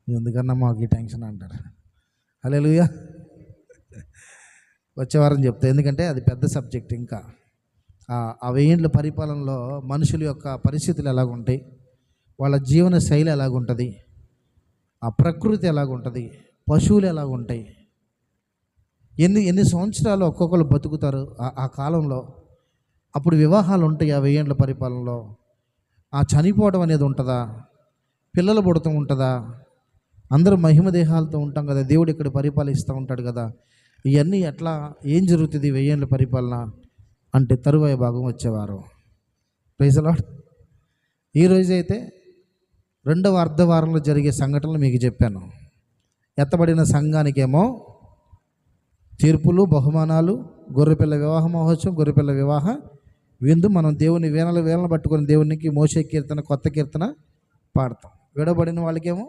ఎందుకన్నా మాకు ఈ టెన్షన్ అంటారు. హల్లెలూయా. వచ్చేవారని చెప్తా, ఎందుకంటే అది పెద్ద సబ్జెక్ట్. ఇంకా ఆ 1000 ఏళ్ళ పరిపాలనలో మనుషుల యొక్క పరిస్థితులు ఎలాగుంటాయి, వాళ్ళ జీవన శైలి ఎలాగుంటుంది, ఆ ప్రకృతి ఎలాగుంటుంది, పశువులు ఎలాగుంటాయి, ఎన్ని సంవత్సరాలు ఒక్కొక్కరు బతుకుతారు ఆ కాలంలో. అప్పుడు వివాహాలు ఉంటాయి ఆ 1000 ఏళ్ళ పరిపాలనలో. ఆ చనిపోవడం అనేది ఉంటుందా, పిల్లలు పుడతాం ఉంటుందా, అందరూ మహిమ దేహాలతో ఉంటాం కదా, దేవుడు ఇక్కడ పరిపాలిస్తూ ఉంటాడు కదా. ఇవన్నీ ఎట్లా, ఏం జరుగుతుంది 1000 ఏళ్ళ పరిపాలన అంటే తరువాయ భాగం వచ్చేవారు. Praise Lord. ఈరోజైతే రెండవ అర్ధవారంలో జరిగే సంఘటనలు మీకు చెప్పాను. ఎత్తబడిన సంఘానికేమో తీర్పులు, బహుమానాలు, గొర్రెపిల్ల వివాహ మహోత్సవం, గొర్రెపిల్ల వివాహ విందు. మనం దేవుని వేళను పట్టుకొని దేవునికి మోషే కీర్తన, కొత్త కీర్తన పాడతాం. విడబడిన వాళ్ళకేమో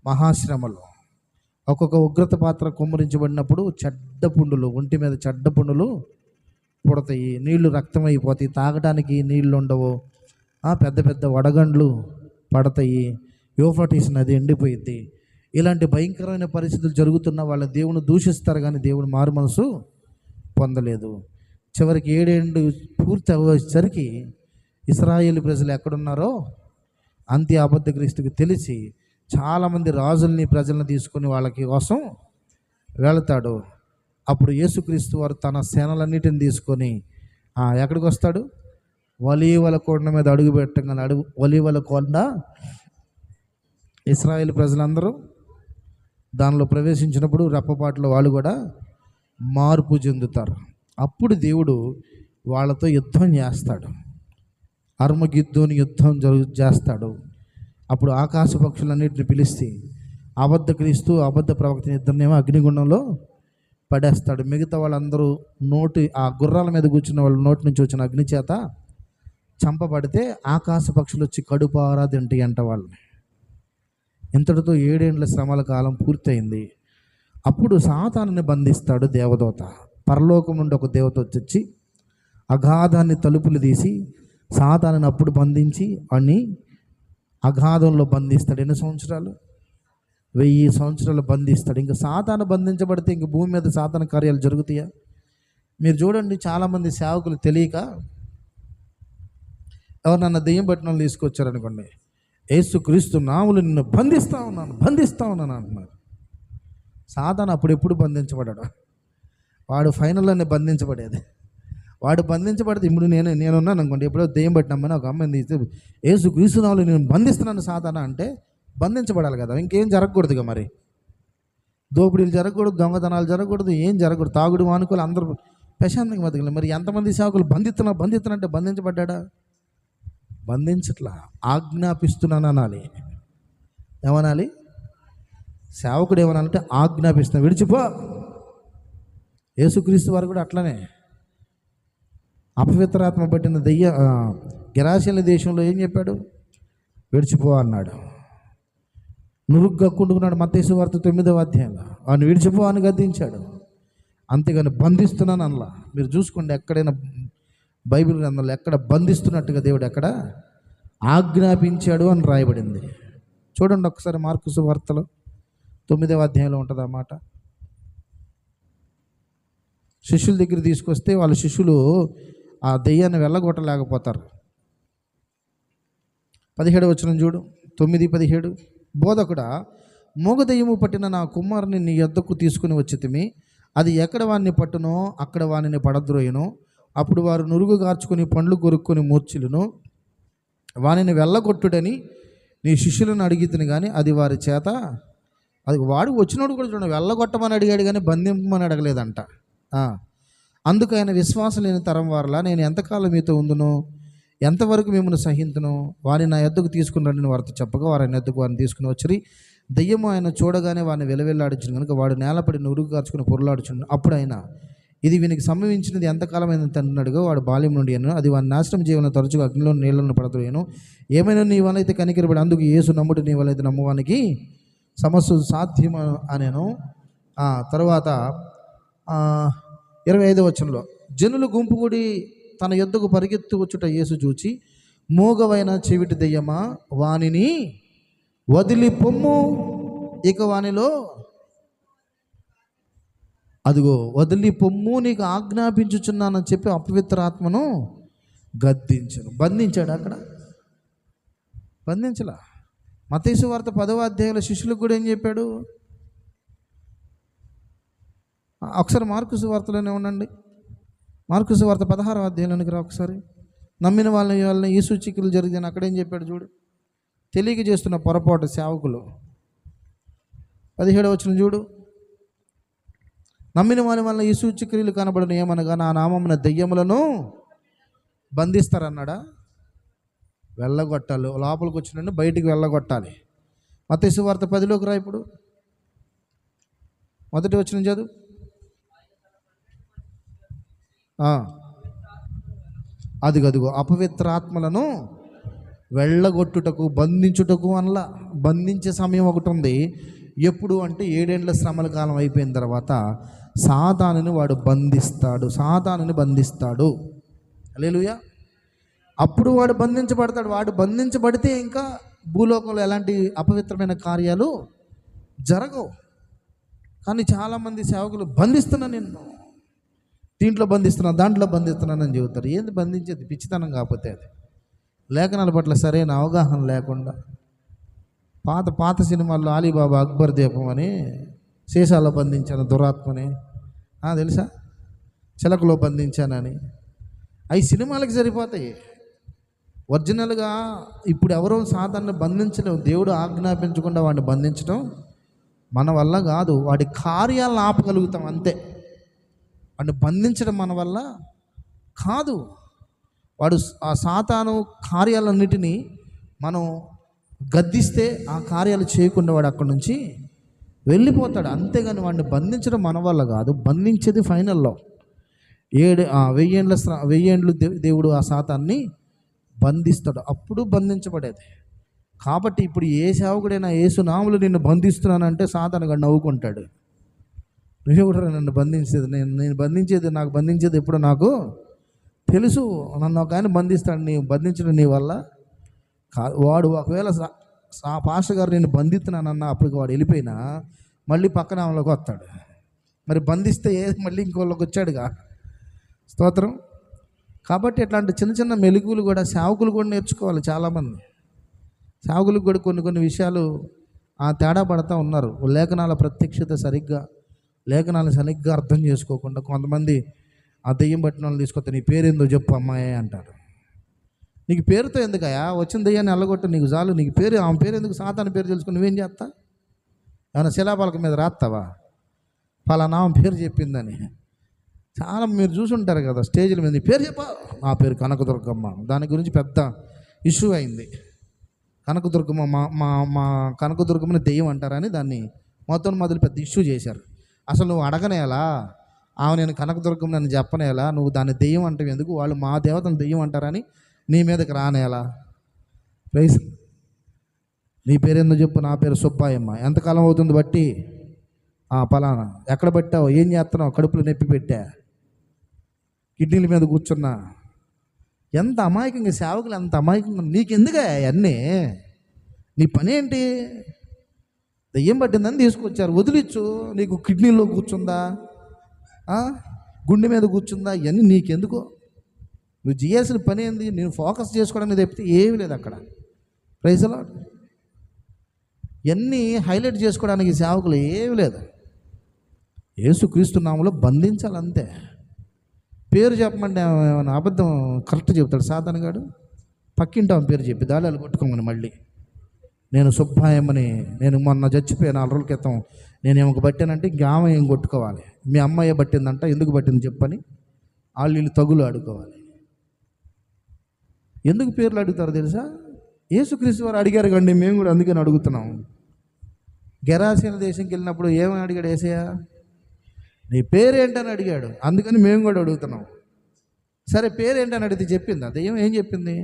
మహాశ్రమలు. ఒక్కొక్క ఉగ్రత పాత్ర కుమ్మరించబడినప్పుడు చెడ్డ పుండులు, ఒంటి మీద చెడ్డ పుండులు పుడతాయి, నీళ్లు రక్తం అయిపోతాయి, తాగడానికి నీళ్లు ఉండవు, పెద్ద పెద్ద వడగండ్లు పడతాయి, యూఫ్రటీస్ నది ఎండిపోయింది. ఇలాంటి భయంకరమైన పరిస్థితులు జరుగుతున్న వాళ్ళ దేవుని దూషిస్తారు, కానీ దేవుని మారు మనసు పొందలేదు. చివరికి 7 ఏళ్ళు పూర్తి అవ్వేసరికి ఇశ్రాయేలు ప్రజలు ఎక్కడున్నారో అంత్య అబద్ధ క్రీస్తుకి తెలిసి చాలామంది రాజుల్ని, ప్రజల్ని తీసుకొని వాళ్ళకి కోసం వెళతాడు. అప్పుడు యేసుక్రీస్తు వారు తన సేనలన్నిటిని తీసుకొని ఎక్కడికి వస్తాడు? ఒలీవల కొండ మీద అడుగు పెట్టగానే ఒలీవల కొండ, ఇశ్రాయేలు ప్రజలందరూ దానిలో ప్రవేశించినప్పుడు రెప్పపాట్లో వాళ్ళు కూడా మార్పు చెందుతారు. అప్పుడు దేవుడు వాళ్ళతో యుద్ధం చేస్తాడు, అర్మగిద్దోని యుద్ధం చేస్తాడు. అప్పుడు ఆకాశ పక్షులన్నింటిని పిలిచి అబద్ధ క్రీస్తు, అబద్ధ ప్రవక్తని ఇద్దరినేమో అగ్నిగుండంలో పడేస్తాడు. మిగతా వాళ్ళందరూ ఆ గుర్రాల మీద కూర్చున్న వాళ్ళ నోటి నుంచి వచ్చిన అగ్ని చేత చంపబడితే ఆకాశ పక్షులు వచ్చి కడుపారా తింటాయి అంట వాళ్ళని. ఇంతటితో 7 ఏళ్ల శ్రమల కాలం పూర్తయింది. అప్పుడు సాతానుని బంధిస్తాడు దేవదూత. పరలోకం నుండి ఒక దేవత వచ్చి అగాధాన్ని తలుపులు తీసి సాతానుని అప్పుడు బంధించి వాడిని అగాధంలో బంధిస్తాడు. ఎన్ని సంవత్సరాలు? 1000 సంవత్సరాలు బంధిస్తాడు. ఇంకా సాతాను బంధించబడితే ఇంక భూమి మీద సాతాను కార్యాలు జరుగుతాయా? మీరు చూడండి, చాలామంది సేవకులు తెలియక ఎవరినన్నా దెయ్యం పట్టిన వాళ్ళు తీసుకొచ్చారనుకోండి, యేసుక్రీస్తు నామములో నిన్ను బంధిస్తూ ఉన్నాను అంటున్నారు. సాతాను అప్పుడు ఎప్పుడు బంధించబడ్డాడు? వాడు ఫైనల్లోనే బంధించబడేది. వాడు బంధించబడితే ఇప్పుడు నేనున్నాను అనుకోండి, ఎప్పుడో దెయ్యం పట్టినమ్మని ఒక అమ్మాయిని తీస్తే యేసుక్రీస్తు నామములో నేను బంధిస్తున్నాను సాతాను అంటే బంధించబడాలి కదా, ఇంకేం జరగకూడదుగా. మరి దోపిడీలు జరగకూడదు, దొంగతనాలు జరగకూడదు, ఏం జరగకూడదు, తాగుడు మానుకోలు, అందరూ ప్రశాంతంగా బతకలేదు. మరి ఎంతమంది సేవకులు బంధిస్తున్నా బంధించబడ్డా? బంధించట్లా, ఆజ్ఞాపిస్తున్నాను అనాలి. ఏమనాలి? సేవకుడు ఏమనాలంటే ఆజ్ఞాపిస్తున్నా, విడిచిపో. యేసుక్రీస్తు వారు కూడా అట్లనే అపవిత్రాత్మ పట్టిన గెరాసీల దేశంలో ఏం చెప్పాడు? విడిచిపో అన్నాడు. నురుగు కక్కుంటున్నాడు మత్తయి సువార్త 9వ అధ్యాయంలో. వాడిని విడిచిపో అని గద్దించాడు. అంతేగాని బంధిస్తున్నాను అనలా. మీరు చూసుకోండి, ఎక్కడైనా బైబిల్ గ్రంథంలో ఎక్కడ బంధిస్తున్నట్టుగా దేవుడు ఎక్కడ ఆజ్ఞాపించాడు అని రాయబడింది. చూడండి ఒకసారి మార్కు సువార్తలో 9వ అధ్యాయంలో ఉంటుంది ఆ మాట. శిష్యుల దగ్గర తీసుకొస్తే వాళ్ళ శిష్యులు ఆ దెయ్యాన్ని వెళ్ళగొట్టలేకపోతారు. 17వ వచనం చూడు, 9:17. బోధకుడా, మూగ దెయ్యము పట్టిన నా కుమారుని నీ యొద్దకు తీసుకుని వచ్చితిమి. అది ఎక్కడ వాడిని పట్టునో అక్కడ వానిని పడద్రోయును. అప్పుడు వారు నురుగు గార్చుకొని పండ్లు కొరుక్కొని మూర్ఛిలును. వానిని వెళ్ళగొట్టుడని నీ శిష్యులను అడిగితిని కానీ అది వారి చేత, అది వాడు వచ్చినోడు కూడా చూడండి, వెళ్ళగొట్టమని అడిగాడు కానీ బంధింపమని అడగలేదంట. అందుకు ఆయన విశ్వాసం లేని తరం వారలా నేను ఎంతకాలం మీతో ఉందును, ఎంతవరకు మిమ్మల్ని సహింతును, వారిని నా ఎద్దుకు తీసుకుని రండి వారితో చెప్పగా వారు ఆయన ఎద్దుకు వారిని తీసుకుని వచ్చి దెయ్యము ఆయన చూడగానే వారిని వెలవెల్లాడించును కనుక వాడు నేలపడి నురుగు కార్చుకుని పొరలాడుచుండు. అప్పుడు ఆయన ఇది వీనికి సంభవించినది ఎంతకాలమైన తండ్రినడుగా వాడు బాల్యం నుండి అను, అది వాని నాశనం జీవన తరచుగా అగ్నిలో నీళ్లను పడతాను. ఏమైనా నీ వల్ల అయితే కనికరపడి అందుకు యేసు నమ్ముడు నీ వల్ల అయితే నమ్మువానికి సమస్య సాధ్యం అనేను. తర్వాత 25వ వచనంలో జనులు గుంపు కూడి తన యొద్దకు పరిగెత్తు వచ్చుట యేసు చూచి మూగవైన చెవిటి దెయ్యమా వానిని వదిలి పొమ్ము, ఇక వానిలో అదిగో వదిలి పొమ్ము నీకు ఆజ్ఞాపించుచున్నానని చెప్పి అపవిత్ర ఆత్మను గద్దించను. బంధించాడు అక్కడ, బంధించలా. మత్తయి సువార్త 10వ అధ్యాయంలో శిష్యులకు కూడా ఏం చెప్పాడు? ఒకసారి మార్కు సువార్తలోనే ఉండండి. మార్కు సువార్త 16వ అధ్యాయంలోనికి రా ఒకసారి. నమ్మిన వాళ్ళని ఈ సూచికలు జరిగిన అక్కడేం చెప్పాడు చూడు. తెలియక చేస్తున్న పొరపాటు సేవకులు 17వ వచనం చూడు. నమ్మిన వారి వల్ల ఈ సూచక్రియలు కనబడను ఏమనగా నా నామమున దెయ్యములను బంధిస్తారన్నాడా? వెళ్ళగొట్టాలి, లోపలికి వచ్చినండి బయటికి వెళ్ళగొట్టాలి. మత్తయి సువార్త 10లోకి రా ఇప్పుడు. మొదటి వచనం చదువు. అదిగో అపవిత్ర ఆత్మలను వెళ్ళగొట్టుటకు బంధించుటకు అనలా. బంధించే సమయం ఒకటి ఉంది. ఎప్పుడు అంటే 7 ఏళ్ల శ్రమల కాలం అయిపోయిన తర్వాత సాతానుని వాడు బంధిస్తాడు, సాతానుని బంధిస్తాడు. హల్లెలూయా. అప్పుడు వాడు బంధించబడతాడు. వాడు బంధించబడితే ఇంకా భూలోకంలో ఎలాంటి అపవిత్రమైన కార్యాలు జరగవు. కానీ చాలామంది సేవకులు బంధిస్తున్నా, నిన్ను దీంట్లో బంధిస్తున్నా, దాంట్లో బంధిస్తున్నానని చెబుతారు. ఏంది బంధించేది? పిచ్చితనం కాకపోతే అది. లేఖనాల పట్ల సరైన అవగాహన లేకుండా పాత సినిమాల్లో అలీబాబా అక్బర్ దీపం అని సీసాలో బంధించాను దురాత్మని, తెలుసా? చిలకలో బంధించానని. అవి సినిమాలకి సరిపోతాయి. ఒరిజినల్గా ఇప్పుడు ఎవరో సాధారణ బంధించలేము. దేవుడు ఆజ్ఞాపించకుండా వాడిని బంధించడం మన వల్ల కాదు. వాడి కార్యాలను ఆపగలుగుతాం అంతే. వాడిని బంధించడం మన వల్ల కాదు. వాడు ఆ సాతాను కార్యాలన్నిటినీ మనం గద్దిస్తే ఆ కార్యాలు చేయకుండా వాడు అక్కడి నుంచి వెళ్ళిపోతాడు. అంతేగాని వాడిని బంధించడం మన వల్ల కాదు. బంధించేది ఫైనల్లో 1000 ఏండ్లు దేవుడు ఆ సాతాన్ని బంధిస్తాడు. అప్పుడు బంధించబడేది. కాబట్టి ఇప్పుడు ఏ సేవకుడైనా యేసు నామములో నిన్ను బంధిస్తున్నానంటే సాతానుగా నవ్వుకుంటాడు. నువ్వు కూడా నన్ను బంధించేది, నేను బంధించేది, నాకు బంధించేది ఎప్పుడు నాకు తెలుసు. నన్ను ఒక ఆయన బంధిస్తాడు, నీ బంధించడం నీ వల్ల కాదు. వాడు ఒకవేళ పాస్టర్ గారు నేను బంధిస్తున్నానన్నా అప్పటికి వాడు వెళ్ళిపోయినా మళ్ళీ పక్కన ఆమెలోకి వస్తాడు. మరి బంధిస్తే మళ్ళీ ఇంకోళ్ళకి వచ్చాడుగా. స్తోత్రం. కాబట్టి ఇట్లాంటి చిన్న చిన్న మెలుగులు కూడా సేవకులు కూడా నేర్చుకోవాలి. చాలామంది సేవకులకు కూడా కొన్ని విషయాలు తేడా పడుతూ ఉన్నారు. లేఖనాల ప్రత్యక్షత లేఖనాలను సరిగ్గా అర్థం చేసుకోకుండా కొంతమంది ఆ దెయ్యం పట్టిన వాళ్ళు తీసుకొస్తే నీ పేరేందో చెప్పు అమ్మాయి అంటారు. నీకు పేరుతో ఎందుకయా? వచ్చిన దెయ్యాన్ని వెళ్ళగొట్టు, నీకు చాలు. నీకు పేరు, ఆమె పేరు ఎందుకు? సాతాను పేరు తెలుసుకుని నువ్వేం చేస్తా? ఏమైనా శిలాపలక మీద రాస్తావా పలానా ఆమె పేరు చెప్పిందని? చాలా మీరు చూసుంటారు కదా స్టేజ్ల మీద, నీ పేరు చెప్పా, నా పేరు కనకదుర్గమ్మ. దాని గురించి పెద్ద ఇష్యూ అయింది. కనకదుర్గమ్మ మా కనకదుర్గమ్మని దెయ్యం అంటారని దాన్ని మొదలు పెద్ద ఇష్యూ చేశారు. అసలు నువ్వు అడగనేలా? నేను కనకదుర్గమ్మ నన్ను చెప్పనేలా? నువ్వు దాన్ని దెయ్యం అంటే ఎందుకు? వాళ్ళు మా దేవతను దెయ్యం అంటారని నీ మీదకి రానేలా? ప్రైజ్. నీ పేరేందో చెప్పు. నా పేరు సుబ్బాయమ్మ. ఎంతకాలం అవుతుంది బట్టి? పలానా. ఎక్కడ పెట్టావు? ఏం చేస్తున్నావు? కడుపులో నొప్పి పెట్టా, కిడ్నీల మీద కూర్చున్నా. ఎంత అమాయకంగా సేవకులు, ఎంత అమాయకంగా. నీకెందుగా అవన్నీ? నీ పని ఏంటి? దెయ్యం పట్టిందని తీసుకొచ్చారు, వదిలిచ్చు. నీకు కిడ్నీలో కూర్చుందా, గుండె మీద కూర్చుందా, ఇవన్నీ నీకెందుకు? నువ్వు చేయాల్సిన పని ఏంది? నేను ఫోకస్ చేసుకోవడానికి తప్పితే ఏమీ లేదు అక్కడ. Praise lord. ఇవన్నీ హైలైట్ చేసుకోవడానికి సేవకులు ఏమీ లేదు. యేసుక్రీస్తు నామములో బంధించాలంతే. పేరు చెప్పమంటే ఏమైనా అబద్ధం కరెక్ట్ చెప్తాడు సాతాను గాడు. పక్కింటి ఆమె పేరు చెప్పి దాళాలు కొట్టుకోమని మళ్ళీ నేను సుబ్బాయమ్మని, నేను మొన్న చచ్చిపోయాను 4 రోజుల క్రితం, నేను ఏమొక పట్టానంటే ఇంక ఆమె ఏం కొట్టుకోవాలి, మీ అమ్మాయి పట్టిందంట, ఎందుకు పట్టింది చెప్పని వీళ్ళు తగులు ఆడుకోవాలి. ఎందుకు పేర్లు అడుగుతారు తెలుసా? యేసుక్రీస్తు వారు అడిగారు కండి, మేము కూడా అందుకని అడుగుతున్నాం. గెరాసీన దేశంకి వెళ్ళినప్పుడు ఏమని అడిగాడు యేసయ్య? నీ పేరేంటని అడిగాడు, అందుకని మేము కూడా అడుగుతున్నాం. సరే పేరేంటని అడిగితే చెప్పింది, అదేం ఏం చెప్పింది?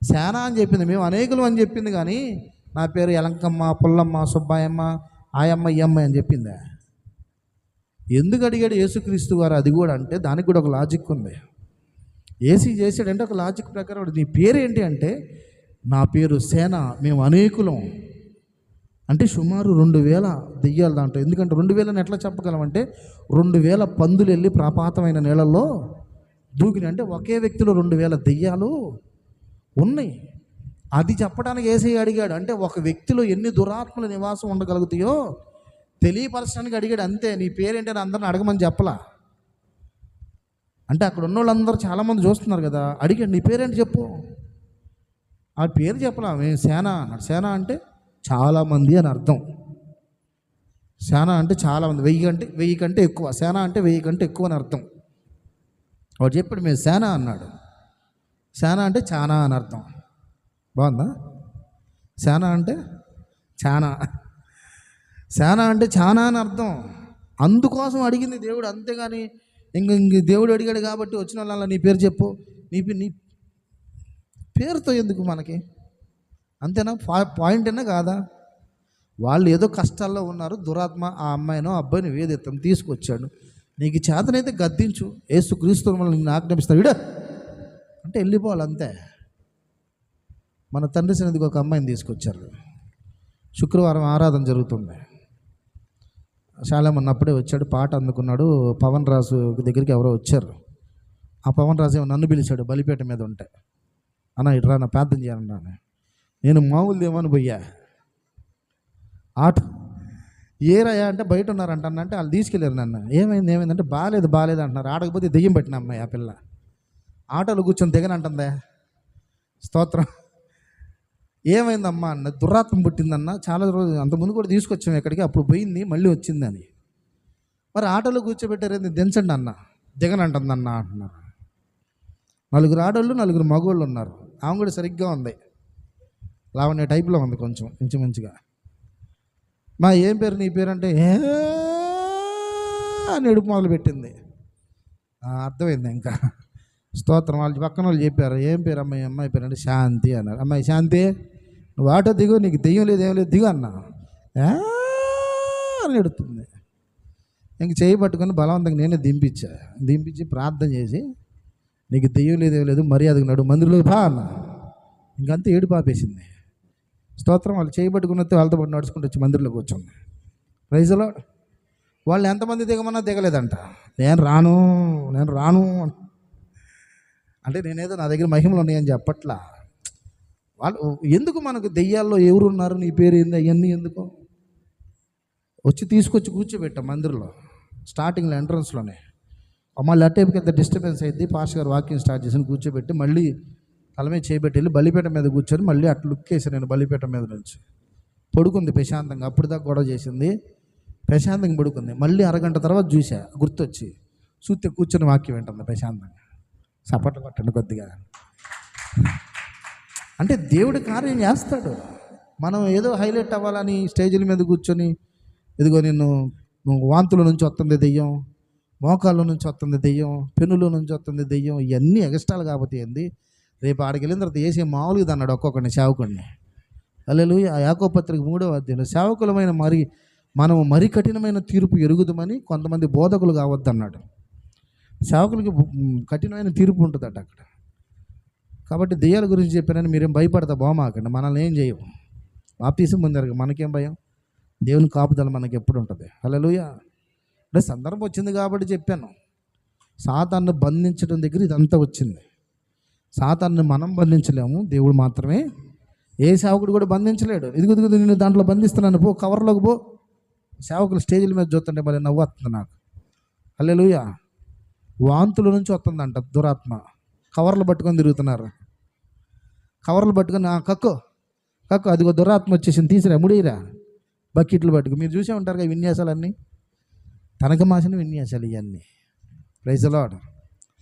శానా అని చెప్పింది. మేము అనేకులు అని చెప్పింది, కానీ నా పేరు ఎలంకమ్మ, పుల్లమ్మ, సుబ్బాయమ్మ, ఆయమ్మ, ఈ అమ్మాయి అని చెప్పిందా? ఎందుకు అడిగాడు యేసుక్రీస్తు వారు? అది కూడా అంటే దానికి కూడా ఒక లాజిక్ ఉంది. ఏసీ చేశాడంటే ఒక లాజిక్ ప్రకారం, నీ పేరేంటి అంటే నా పేరు సేన, మేము అనేకులం. అంటే సుమారు 2000 దెయ్యాలు దాంట్లో. ఎందుకంటే 2000 ఎట్లా చెప్పగలమంటే 2000 పందులు వెళ్ళి ప్రపాతమైన నీళ్ళల్లో దూకినాయి. అంటే ఒకే వ్యక్తిలో 2000 దెయ్యాలు ఉన్నాయి. అది చెప్పడానికి యేసయ్య అడిగాడు. అంటే ఒక వ్యక్తిలో ఎన్ని దురాత్మల నివాసం ఉండగలుగుతాయో తెలియపరచడానికి అడిగాడు అంతే. నీ పేరేంటని అందరిని అడగమని చెప్పలా. అంటే అక్కడ ఉన్న వాళ్ళందరూ చాలామంది చూస్తున్నారు కదా, అడిగాడు నీ పేరేంటి చెప్పు. ఆ పేరు చెప్పలా. మేము సేన అన్నాడు. సేన అంటే చాలామంది అని అర్థం. సేన అంటే చాలామంది, 1000 కంటే ఎక్కువ. సేన అంటే 1000 కంటే ఎక్కువ అని అర్థం. వాడు చెప్పాడు మేము సేన అన్నాడు. సేన అంటే చానా అని అర్థం. బాగుందా? సేన అంటే చానా, సేన అంటే చానా అని అర్థం. అందుకోసం అడిగింది దేవుడు, అంతేగాని ఇంక దేవుడు అడిగాడు కాబట్టి వచ్చిన వాళ్ళ నీ పేరు చెప్పు, నీ పేరుతో ఎందుకు మనకి? అంతేనా? పాయింట్ అయినా కాదా? వాళ్ళు ఏదో కష్టాల్లో ఉన్నారు, దురాత్మ ఆ అమ్మాయినో అబ్బాయిని వేదెత్తం తీసుకొచ్చాడు. నీకు చేతనైతే గద్దించు, యేసుక్రీస్తు మనల్ని నిన్ను ఆజ్ఞాపిస్తాడు, విడ అంటే వెళ్ళిపోవాలి అంతే. మన తండ్రి సన్నిధికి ఒక అమ్మాయిని తీసుకొచ్చారు. శుక్రవారం ఆరాధన జరుగుతుంది. శాలేమన్ అప్పుడే వచ్చాడు, పాట అందుకున్నాడు. పవన్ రాజు దగ్గరికి ఎవరో వచ్చారు. ఆ పవన్ రాజు ఏమో నన్ను పిలిచాడు బలిపేట మీద ఉంటే, అన్న ఇట్రా నా ప్రార్థన చేయాలన్నా. నేను మామూలుదేమని పోయా. ఆట ఏరయ్యా అంటే బయట ఉన్నారంట అంటే వాళ్ళు తీసుకెళ్ళారు నన్ను. ఏమైందంటే బాగాలేదు అంటున్నారు. ఆడకపోతే దెయ్యం పట్టిన అమ్మాయి ఆ పిల్ల ఆటోలో కూర్చొని దిగనంటుందే. స్తోత్రం. ఏమైందమ్మా అన్న, దురాత్మ పుట్టిందన్న, చాలా రోజులు అంతకుముందు కూడా తీసుకొచ్చాము ఇక్కడికి, అప్పుడు పోయింది మళ్ళీ వచ్చిందని. మరి ఆటోలో కూర్చోబెట్టారేంది, దించండి అన్న, దిగనంటుందన్న అంటున్నారు. 4 ఆడోళ్ళు 4 మగోళ్ళు ఉన్నారు. ఆమె కూడా సరిగ్గా ఉంది, లావణ్య టైప్లో ఉంది కొంచెం ఇంచుమించుగా. మా ఏం పేరు నీ పేరు అంటే అని ఎడుపు మొదలు పెట్టింది. అర్థమైంది ఇంకా. స్తోత్రం. వాళ్ళు పక్కన వాళ్ళు చెప్పారు ఏం పేరు అమ్మాయి పేరు అంటే శాంతి అన్నారు. అమ్మాయి శాంతి నువ్వు ఆటో దిగు, నీకు దెయ్యం లేదు ఏం లేదు దిగు అన్నా అని ఎడుతుంది. ఇంక చేయి పట్టుకొని బలవంతంగా నేనే దింపించి ప్రార్థన చేసి నీకు దెయ్యం లేదు ఏం లేదు మర్యాదకు నడు మందిరంలోకి బా అన్నా. ఇంకంతా ఏడు పాపేసింది. స్తోత్రం. వాళ్ళు చేయి పట్టుకున్నట్టు వాళ్ళతో పాటు నడుచుకుంటూ వచ్చి మందిరంలో కూర్చుంది. ప్రైజ్లో వాళ్ళు ఎంతమంది దిగమన్నా దిగలేదంట. నేను రాను అంటే నేనేదో నా దగ్గర మహిమలు ఉన్నాయని చెప్పట్లా. వాళ్ళు ఎందుకు మనకు దెయ్యాల్లో ఎవరు ఉన్నారు, నీ పేరు ఏంది, అవన్నీ ఎందుకు తీసుకొచ్చి కూర్చోబెట్టాం మందిరంలో. స్టార్టింగ్లో ఎంట్రన్స్లోనే మళ్ళీ అట్టేపుకి ఎంత డిస్టర్బెన్స్ అయింది. పాస్టర్ గారు వాకింగ్ స్టార్ట్ చేసి కూర్చోబెట్టి మళ్ళీ తల మీద చేయబెట్టి వెళ్ళి బలిపేట మీద కూర్చొని మళ్ళీ అట్లా లుక్ వేసాను నేను. బలిపేట మీద నుంచి పడుకుంది ప్రశాంతంగా. అప్పుడు దాకా గొడవ చేసింది, ప్రశాంతంగా పడుకుంది. మళ్ళీ అరగంట తర్వాత చూసా, గుర్తొచ్చి చూస్తే కూర్చొని వాక్యం వింటుంది ప్రశాంతంగా. సపట్లు కొట్టండి కొద్దిగా. అంటే దేవుడి కార్యం చేస్తాడు. మనం ఏదో హైలైట్ అవ్వాలని స్టేజీల మీద కూర్చొని ఇదిగో నువ్వు వాంతుల నుంచి వస్తుంది దెయ్యం, మోకాళ్ళ నుంచి వస్తుంది దెయ్యం, పెనుల నుంచి వస్తుంది దెయ్యం, ఇవన్నీ ఎగస్ట్రాలు కాకపోతే ఏంది. రేపు ఆడికి వెళ్ళిన తర్వాత వేసే మామూలుగా అన్నాడు ఒక్కొక్కడిని సేవకుడిని. హల్లెలూయా. యాకోబు పత్రిక 3వ అధ్యాయంలో సేవకులమైన మనము మరి కఠినమైన తీర్పు ఎరుగుదామని కొంతమంది బోధకులు కావద్దన్నాడు. సేవకులకి కఠినమైన తీర్పు ఉంటుందట అక్కడ. కాబట్టి దెయ్యాల గురించి చెప్పానని మీరేం భయపడతా బామాకండి, మనల్ని ఏం చేయవు. బాప్తీసం పొందారు, మనకేం భయం. దేవుని కాపుదల మనకి ఎప్పుడు ఉంటుంది. హల్లెలూయా. అంటే సందర్భం వచ్చింది కాబట్టి చెప్పాను. సాతాన్ని బంధించడం దగ్గర ఇదంతా వచ్చింది. సాతాన్ని మనం బంధించలేము, దేవుడు మాత్రమే. ఏ సేవకుడు కూడా బంధించలేడు. ఇదిగో నేను దాంట్లో బంధిస్తున్నాను, పో కవర్లోకి పో. సేవకులు స్టేజీల మీద చూస్తుంటే మళ్ళీ నవ్వు వస్తుంది నాకు. హల్లెలూయా. వాంతుల నుంచి వస్తుందంట దురాత్మ. కవర్లు పట్టుకొని తిరుగుతున్నారు. కవర్లు పట్టుకొని కక్కు కక్కు, అదిగో దురాత్మ వచ్చేసింది, తీసిరా, ముడిరా, బకెట్లు పట్టుకు. మీరు చూసే ఉంటారు కదా విన్యాసాలన్నీ, తనక మాసిన విన్యాసాలు ఇవన్నీ. Praise the Lord.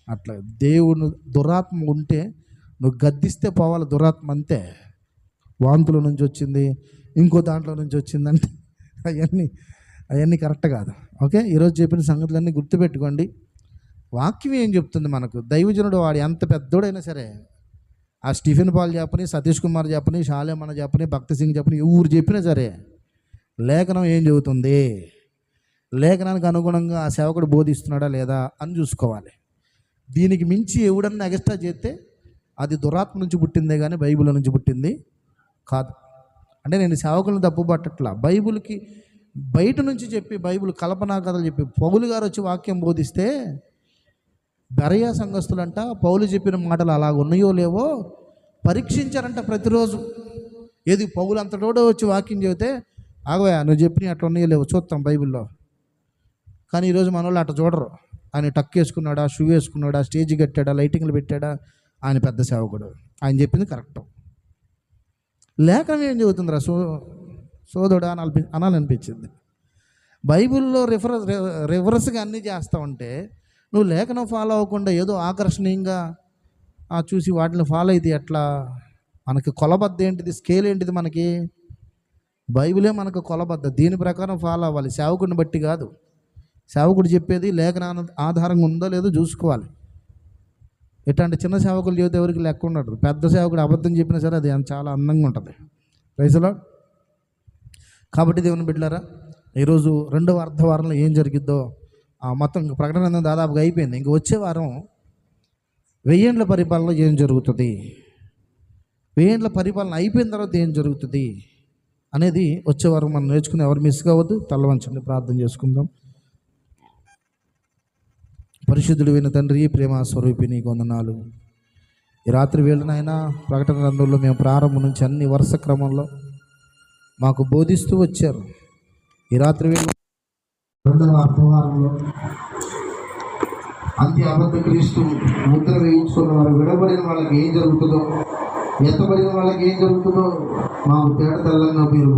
అట్లా దేవుడు దురాత్మ ఉంటే నువ్వు గద్దిస్తే పోవాలి దురాత్మ, అంతే. వాంతుల నుంచి వచ్చింది, ఇంకో దాంట్లో నుంచి వచ్చిందంటే అవన్నీ కరెక్ట్ కాదు. ఓకే, ఈరోజు చెప్పిన సంగతులన్నీ గుర్తుపెట్టుకోండి. వాక్యం ఏం చెప్తుంది మనకు? దైవజనుడు వాడు ఎంత పెద్దోడైనా సరే, ఆ స్టీఫెన్ పాల్ చెప్పని, సతీష్ కుమార్ చెప్పని, షాలేమన్న చెప్పని, భక్తి సింగ్ చెప్పని, ఎవరు చెప్పినా సరే లేఖనం ఏం చెబుతుంది, లేఖనానికి అనుగుణంగా ఆ సేవకుడు బోధిస్తున్నాడా లేదా అని చూసుకోవాలి. దీనికి మించి ఎవడన్నా ఎక్స్ట్రా చేస్తే అది దురాత్మ నుంచి పుట్టిందే కానీ బైబిల్ నుంచి పుట్టింది కాదు. అంటే నేను సేవకులను తప్పు పట్టట్లా. బైబిల్కి బయట నుంచి చెప్పి బైబిల్ కల్పనా కథలు చెప్పి పౌలు గారు వచ్చి వాక్యం బోధిస్తే బెరయా సంఘస్థులంట పౌలు చెప్పిన మాటలు అలాగ ఉన్నాయో లేవో పరీక్షించారంట ప్రతిరోజు. ఏది పౌలు అంతటోడో వచ్చి వాక్యం చెబితే ఆగవా నువ్వు చెప్పిన అట్లా ఉన్నాయో లేవో చూస్తాం బైబిల్లో. కానీ ఈరోజు మన వాళ్ళు అట్లా చూడరు. ఆయన టక్ వేసుకున్నాడా, షూ వేసుకున్నాడా, స్టేజ్ కట్టాడా, లైటింగ్లు పెట్టాడా, ఆయన పెద్ద సేవకుడు, ఆయన చెప్పింది కరెక్ట్. లేఖనం ఏం చెబుతుందిరా సోదరుడా అనాలనిపించింది. బైబిల్లో రివర్స్గా అన్నీ చేస్తూ ఉంటే నువ్వు లేఖనం ఫాలో అవ్వకుండా ఏదో ఆకర్షణీయంగా చూసి వాటిని ఫాలో అయితే ఎట్లా? మనకి కొలబద్ద ఏంటిది, స్కేల్ ఏంటిది? మనకి బైబిలే మనకు కొలబద్ద. దీని ప్రకారం ఫాలో అవ్వాలి, సేవకుడిని బట్టి కాదు. సేవకుడు చెప్పేది లేఖన ఆధారంగా ఉందో లేదో చూసుకోవాలి. ఎట్లాంటి చిన్న సేవకులు చెబితే ఎవరికి లెక్క ఉండదు. పెద్ద సేవకుడు అబద్ధం చెప్పినా సరే అది చాలా అందంగా ఉంటుంది. Praise the Lord. కాబట్టి దేవుని బిడ్డలారా, ఈరోజు రెండవ అర్ధవారంలో ఏం జరిగిద్దో మొత్తం ప్రకటన దాదాపుగా అయిపోయింది. ఇంక వచ్చే వారం 1000 ఏండ్ల పరిపాలనలో ఏం జరుగుతుంది, 1000 ఏండ్ల పరిపాలన అయిపోయిన తర్వాత ఏం జరుగుతుంది అనేది వచ్చే వారం మనం నేర్చుకుని ఎవరు మిస్ కావద్దు. తల్లవంచండి, ప్రార్థన చేసుకుందాం. పరిశుద్ధుడైన తండ్రి, ప్రేమ స్వరూపి, నీకు వందనాలు. ఈ రాత్రి వేళనైనా ప్రకటన గ్రంథంలో మేము ప్రారంభం నుంచి అన్ని వరుస క్రమంలో మాకు బోధిస్తూ వచ్చారు. ఈ రాత్రి వేళ రెండవ అర్ధవారంలో అంత్య అబద్ధ క్రీస్తు ముద్ర వేయించుకున్న వారు, విడబడిన వాళ్ళకి ఏం జరుగుతుందో, ఎత్తబడిన వాళ్ళకి ఏం జరుగుతుందో మాకు తేట తెల్లంగా మీరు